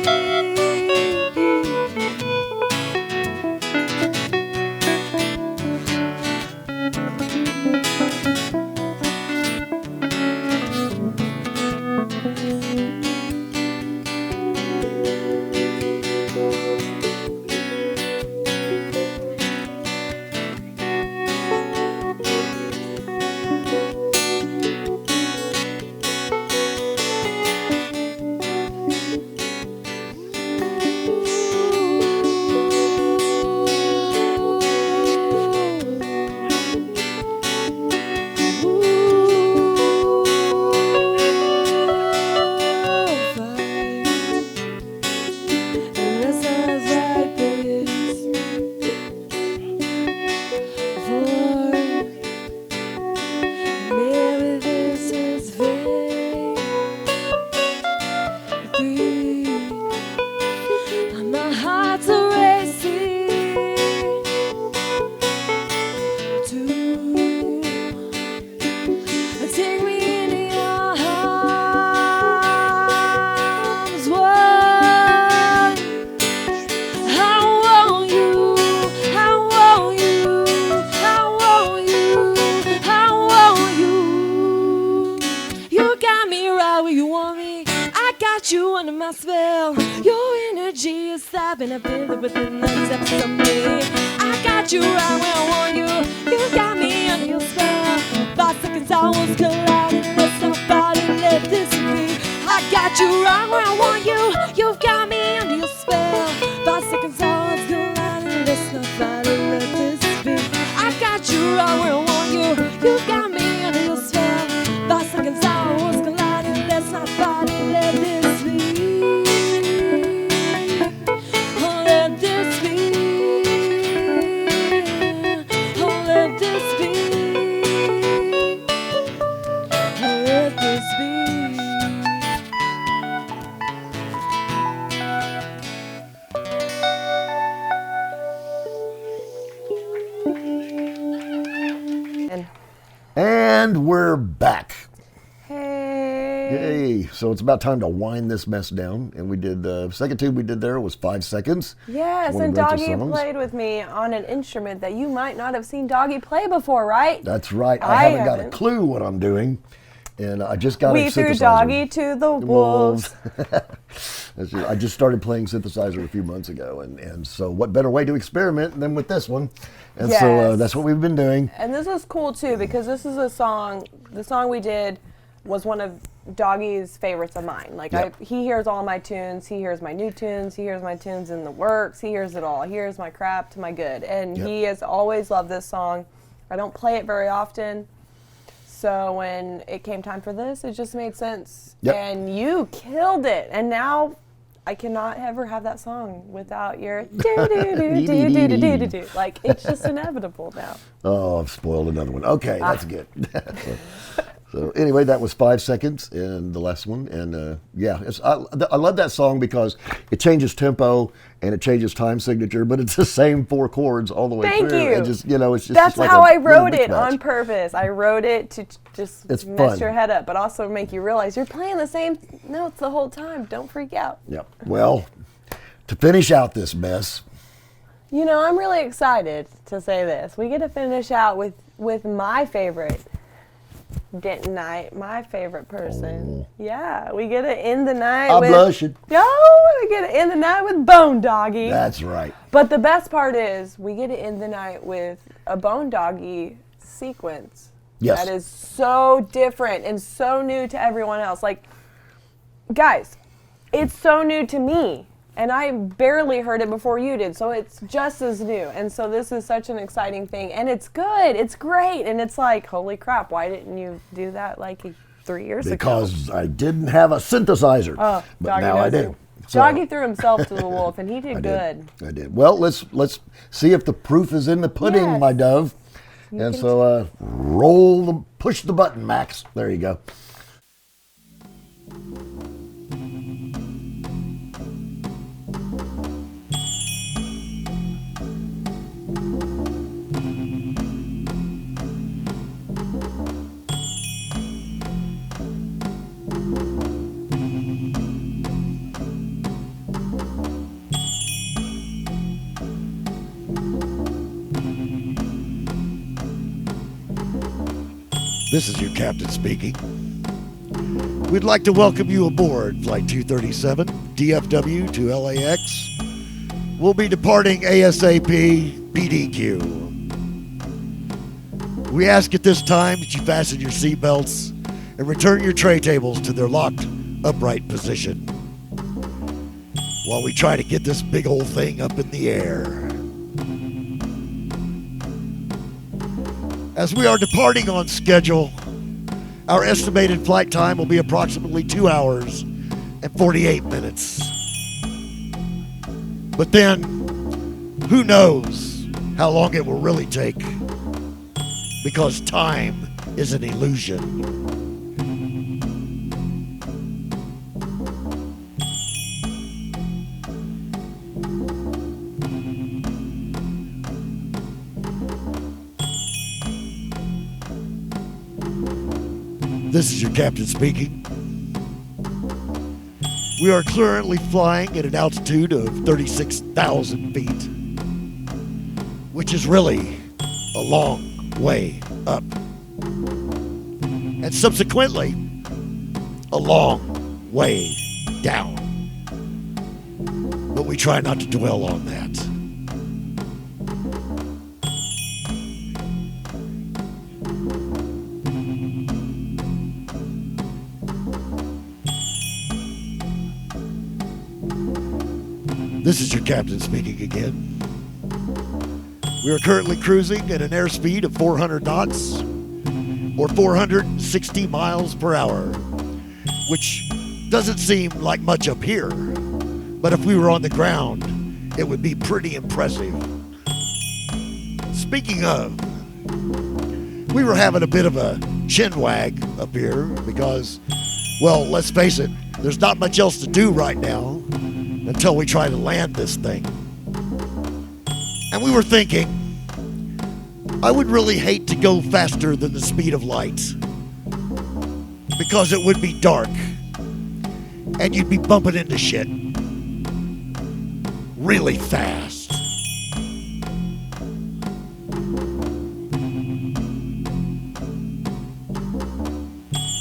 You under my spell. Your energy is stopping. I feel it within the depths of me. I got you right where I want you. You got me under your spell. 5 seconds I was colliding. Let's not fight it. Let this be. I got you right where I want you. You've got me under your spell. 5 seconds I was colliding. Let's not fight it. Let this be. I got you right where I want you. You got me under your spell. 5 seconds I was colliding. Let's not fight it. Let this be. And we're back. Hey. Yay. So it's about time to wind this mess down. And we did the second tune we did there was 5 seconds. Yes, One of and Rachel's Doggy songs. played with me on an instrument that you might not have seen Doggy play before, right? That's right. I I haven't got a haven't. clue what I'm doing. And I just got a We threw synthesizer. Doggy to the wolves. I just started playing synthesizer a few months ago. And so what better way to experiment than with this one? And so Yes. that's what we've been doing. And this is cool too because this is a song. The song we did was one of Doggy's favorites of mine. Like Yep. he hears all my tunes. He hears my new tunes. He hears my tunes in the works. He hears it all. He hears my crap to my good. And Yep. he has always loved this song. I don't play it very often. So when it came time for this, it just made sense. Yep. And you killed it. And now I cannot ever have that song without your do-do-do-do-do-do-do-do. Like, it's just inevitable now. Oh, I've spoiled another one. Okay, that's good. So anyway, that was 5 seconds and the last one. And yeah, I love that song because it changes tempo and it changes time signature, but it's the same 4 chords all the way Thank through. you. It just, it's just That's like how a I wrote little it mismatch. on purpose. I wrote it to just It's mess fun. your head up, but also make you realize you're playing the same notes the whole time. Don't freak out. Yep. Well, to finish out this mess, You know, I'm really excited to say this. We get to finish out with my favorite Denton Knight, my favorite person. Yeah, we get to end the night I'm with... blushing. Oh, we get to end the night with Bone Doggy. That's right. But the best part is we get to end the night with a Bone Doggy sequence. Yes. That is so different and so new to everyone else. Like, guys, it's so new to me. And I barely heard it before you did, so it's just as new. And so this is such an exciting thing. And it's good. It's great. And it's like, holy crap, why didn't you do that like 3 years ago? because I didn't have a synthesizer, Oh, but Doggy now I knows do. it. So, Doggy threw himself to the wolf, and he did I good. did. I did. Well, let's see if the proof is in the pudding, Yes. my dove. And can so push the button, Max. There you go. This is your captain speaking. We'd like to welcome you aboard Flight 237, DFW to LAX. We'll be departing ASAP PDQ. We ask at this time that you fasten your seatbelts and return your tray tables to their locked, upright position while we try to get this big old thing up in the air. As we are departing on schedule, our estimated flight time will be approximately 2 hours and 48 minutes. But then, who knows how long it will really take? Because time is an illusion. This is your captain speaking. We are currently flying at an altitude of 36,000 feet, which is really a long way up. And subsequently, a long way down. But we try not to dwell on that. This is your captain speaking again. We are currently cruising at an airspeed of 400 knots, or 460 miles per hour, which doesn't seem like much up here, but if we were on the ground, it would be pretty impressive. Speaking of, we were having a bit of a chin wag up here because, well, let's face it, there's not much else to do right now until we try to land this thing. And we were thinking, I would really hate to go faster than the speed of light. because it would be dark and you'd be bumping into shit really fast.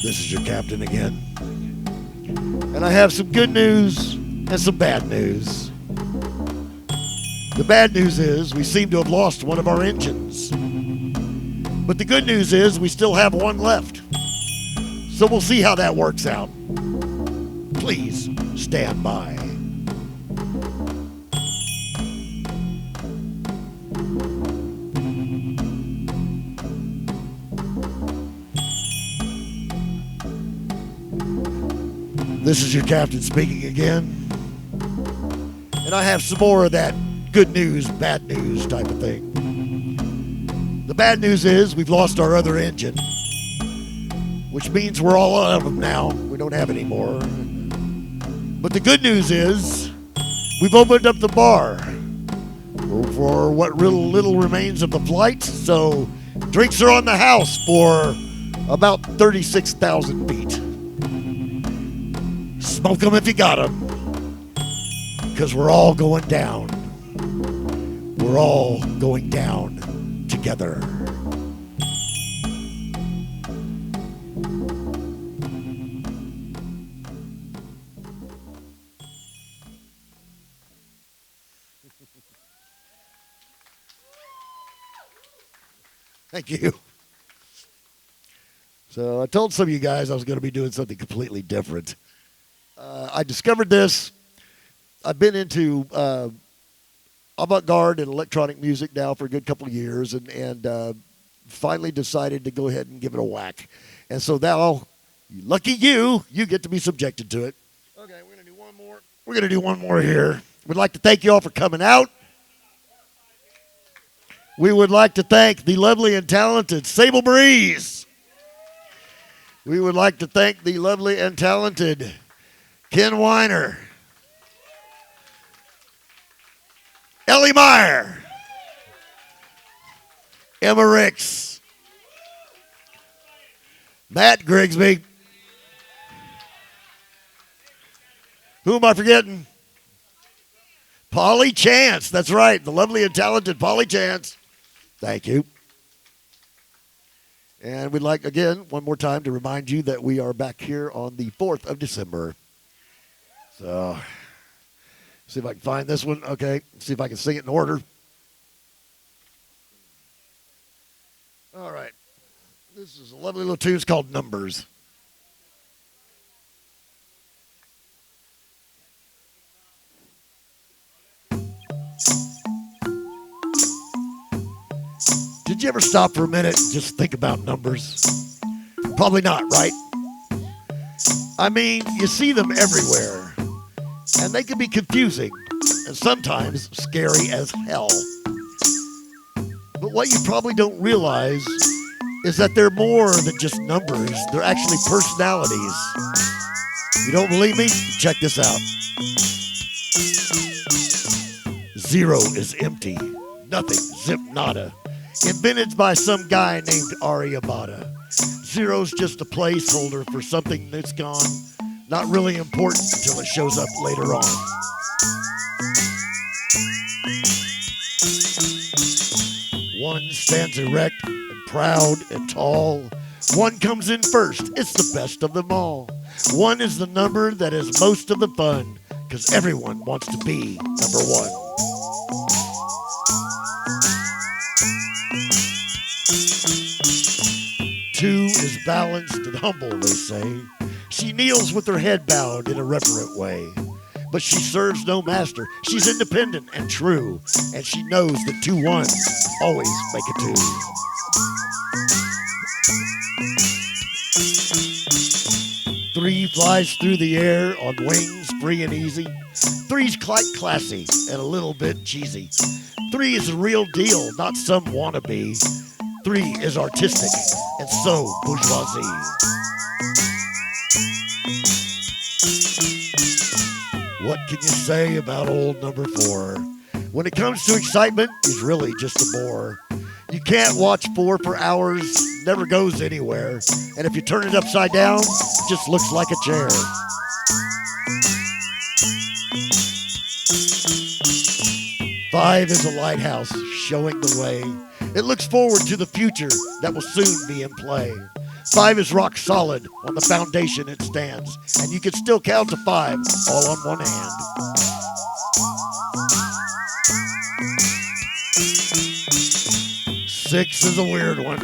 This is your captain again. And I have some good news and some bad news. The bad news is we seem to have lost one of our engines. But the good news is we still have one left. So we'll see how that works out. Please stand by. This is your captain speaking again. And I have some more of that good news, bad news type of thing. The bad news is we've lost our other engine, which means we're all out of them now. We don't have any more. But the good news is we've opened up the bar for what little remains of the flight. So drinks are on the house for about 36,000 feet. Smoke them if you got them, because we're all going down. We're all going down together. Thank you. So I told some of you guys I was going to be doing something completely different. I discovered this. I've been into avant-garde and electronic music now for a good couple of years, and finally decided to go ahead and give it a whack. And so now, lucky you get to be subjected to it. Okay, we're going to do one more. We're going to do one more here. We'd like to thank you all for coming out. We would like to thank the lovely and talented Sable Breeze. We would like to thank the lovely and talented Ken Weiner, Ellie Meyer, Emma Ricks, Matt Grigsby. Who am I forgetting? Polly Chance. That's right, the lovely and talented Polly Chance. Thank you. And we'd like, again, one more time to remind you that we are back here on the 4th of December. So, see if I can find this one. Okay, see if I can sing it in order. All right. This is a lovely little tune. It's called Numbers. Did you ever stop for a minute and just think about numbers? Probably not, right? I mean, you see them everywhere, and they can be confusing and sometimes scary as hell. But what you probably don't realize is that they're more than just numbers. They're actually personalities. You don't believe me? Check this out. 0 is empty. Nothing. Zip nada. Invented by some guy named Aryabhata. 0's just a placeholder for something that's gone. Not really important until it shows up later on. One stands erect and proud and tall. One comes in first. It's the best of them all. 1 is the number that has most of the fun, because everyone wants to be number 1. Two is balanced and humble, they say. She kneels with her head bowed in a reverent way. But she serves no master. She's independent and true. And she knows that 2 1s always make a 2. 3 flies through the air on wings, free and easy. 3's quite classy and a little bit cheesy. 3 is a real deal, not some wannabe. 3 is artistic and so bourgeoisie. What can you say about old number 4? When it comes to excitement, he's really just a bore. You can't watch 4 for hours, never goes anywhere. And if you turn it upside down, it just looks like a chair. Five is a lighthouse showing the way. It looks forward to the future that will soon be in play. Five is rock solid on the foundation it stands, and you can still count to five all on one hand. Six is a weird one.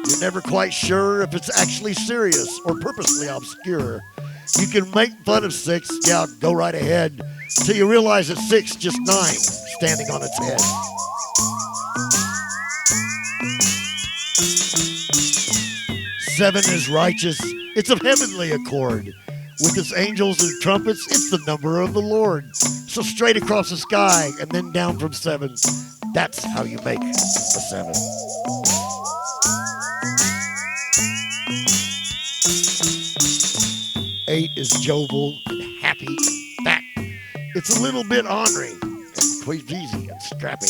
You're never quite sure if it's actually serious or purposely obscure. You can make fun of six, yeah, go right ahead, till you realize that six just nine standing on its head. Seven is righteous. It's of heavenly accord. With its angels and trumpets, it's the number of the Lord. So straight across the sky and then down from seven. That's how you make a seven. Eight is jovial and happy and fat. It's a little bit ornery and queasy and strappy.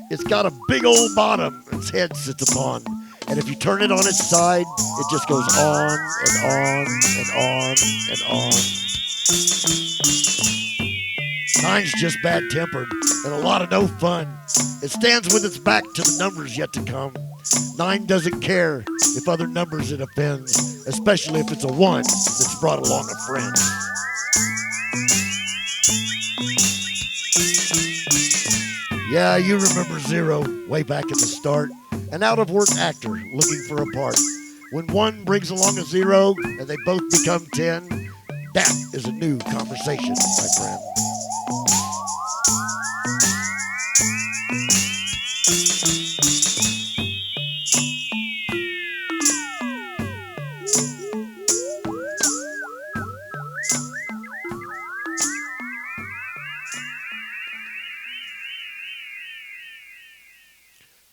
It's got a big old bottom its head sits upon. And if you turn it on its side, it just goes on and on and on and on. Nine's just bad-tempered and a lot of no fun. It stands with its back to the numbers yet to come. Nine doesn't care if other numbers it offends, especially if it's a one that's brought along a friend. Yeah, you remember zero way back at the start. An out-of-work actor looking for a part. When one brings along a zero and they both become 10, that is a new conversation, my friend.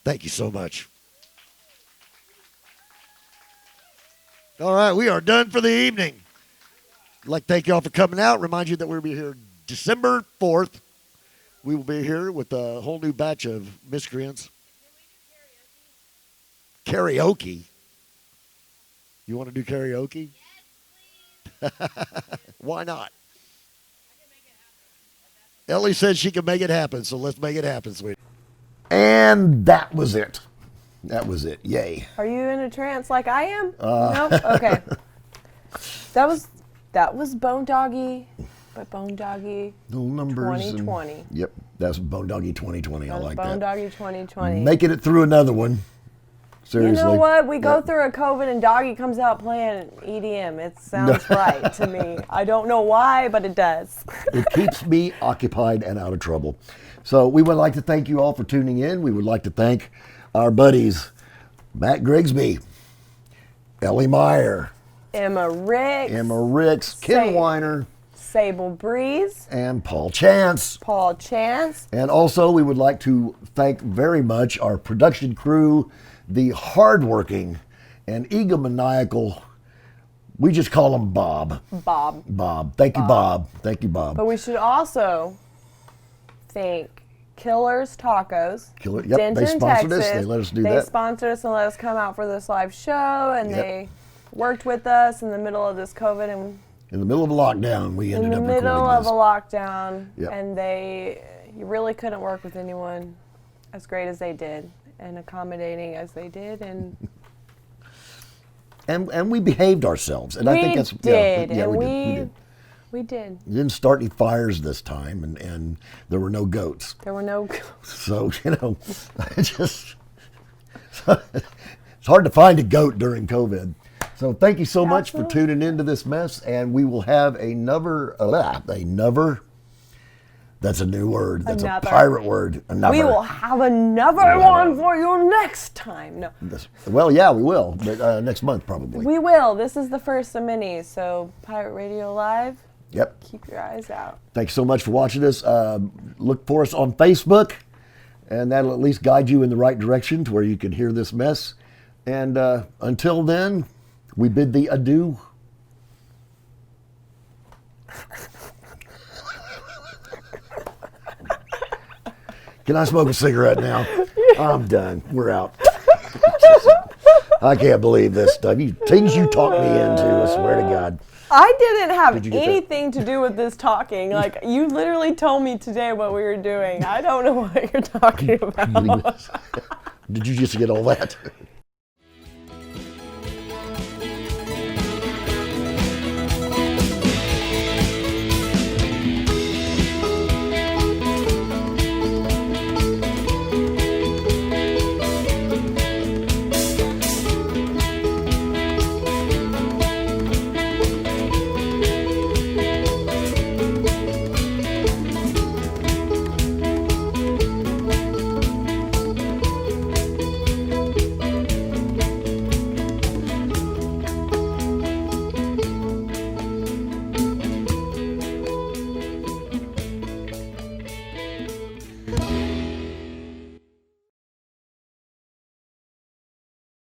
Thank you so much. All right, we are done for the evening. I'd like to thank you all for coming out. Remind you that we'll be here December 4th. We will be here with a whole new batch of miscreants. Karaoke? You want to do karaoke? Yes, why not? Ellie said she can make it happen, so let's make it happen, sweetie. And that was it. That was it. Yay. Are you in a trance like I am? Nope. Okay. That was Bone Doggy, but Bone Doggy No numbers. 2020. Yep. That's Bone Doggy 2020. I like Bone that. Doggy 2020. Making it through another one. Seriously. You know what? We go through a COVID and Doggy comes out playing EDM. It sounds right to me. I don't know why, but it does. It keeps me occupied and out of trouble. So we would like to thank you all for tuning in. We would like to thank our buddies, Matt Grigsby, Ellie Meyer, Emma Ricks, Ken Weiner, Sable Breeze, and Paul Chance. And also we would like to thank very much our production crew, the hardworking and egomaniacal, we just call him Bob. Bob. Thank you, Bob. Thank you, Bob. But we should also thank Killer's Tacos. Yep, Denton, they sponsored Texas. us. They let us do They that. sponsored us and let us come out for this live show, and Yep. they worked with us in the middle of this COVID and In the middle of a lockdown, we ended up in the middle recording of a lockdown, Yep. and you really couldn't work with anyone as great as they did and accommodating as they did, and and we behaved ourselves, and I think that's we did. We didn't start any fires this time, and there were no goats. There were no. So it's hard to find a goat during COVID. So thank you so much for tuning into this mess, and we will have another. That's a new word. That's a pirate word. Another. We will have another one for you next time. No. Well, yeah, we will, but next month probably. We will. This is the first of many. So Pirate Radio Live. Yep. Keep your eyes out. Thanks so much for watching us. Look for us on Facebook, and that'll at least guide you in the right direction to where you can hear this mess. And until then, we bid thee adieu. Can I smoke a cigarette now? I'm done. We're out. I can't believe this stuff. Things you talk me into, I swear to God. I didn't have Did you get that? anything to do with this talking. Like, you literally told me today what we were doing. I don't know what you're talking about. Did you just get all that?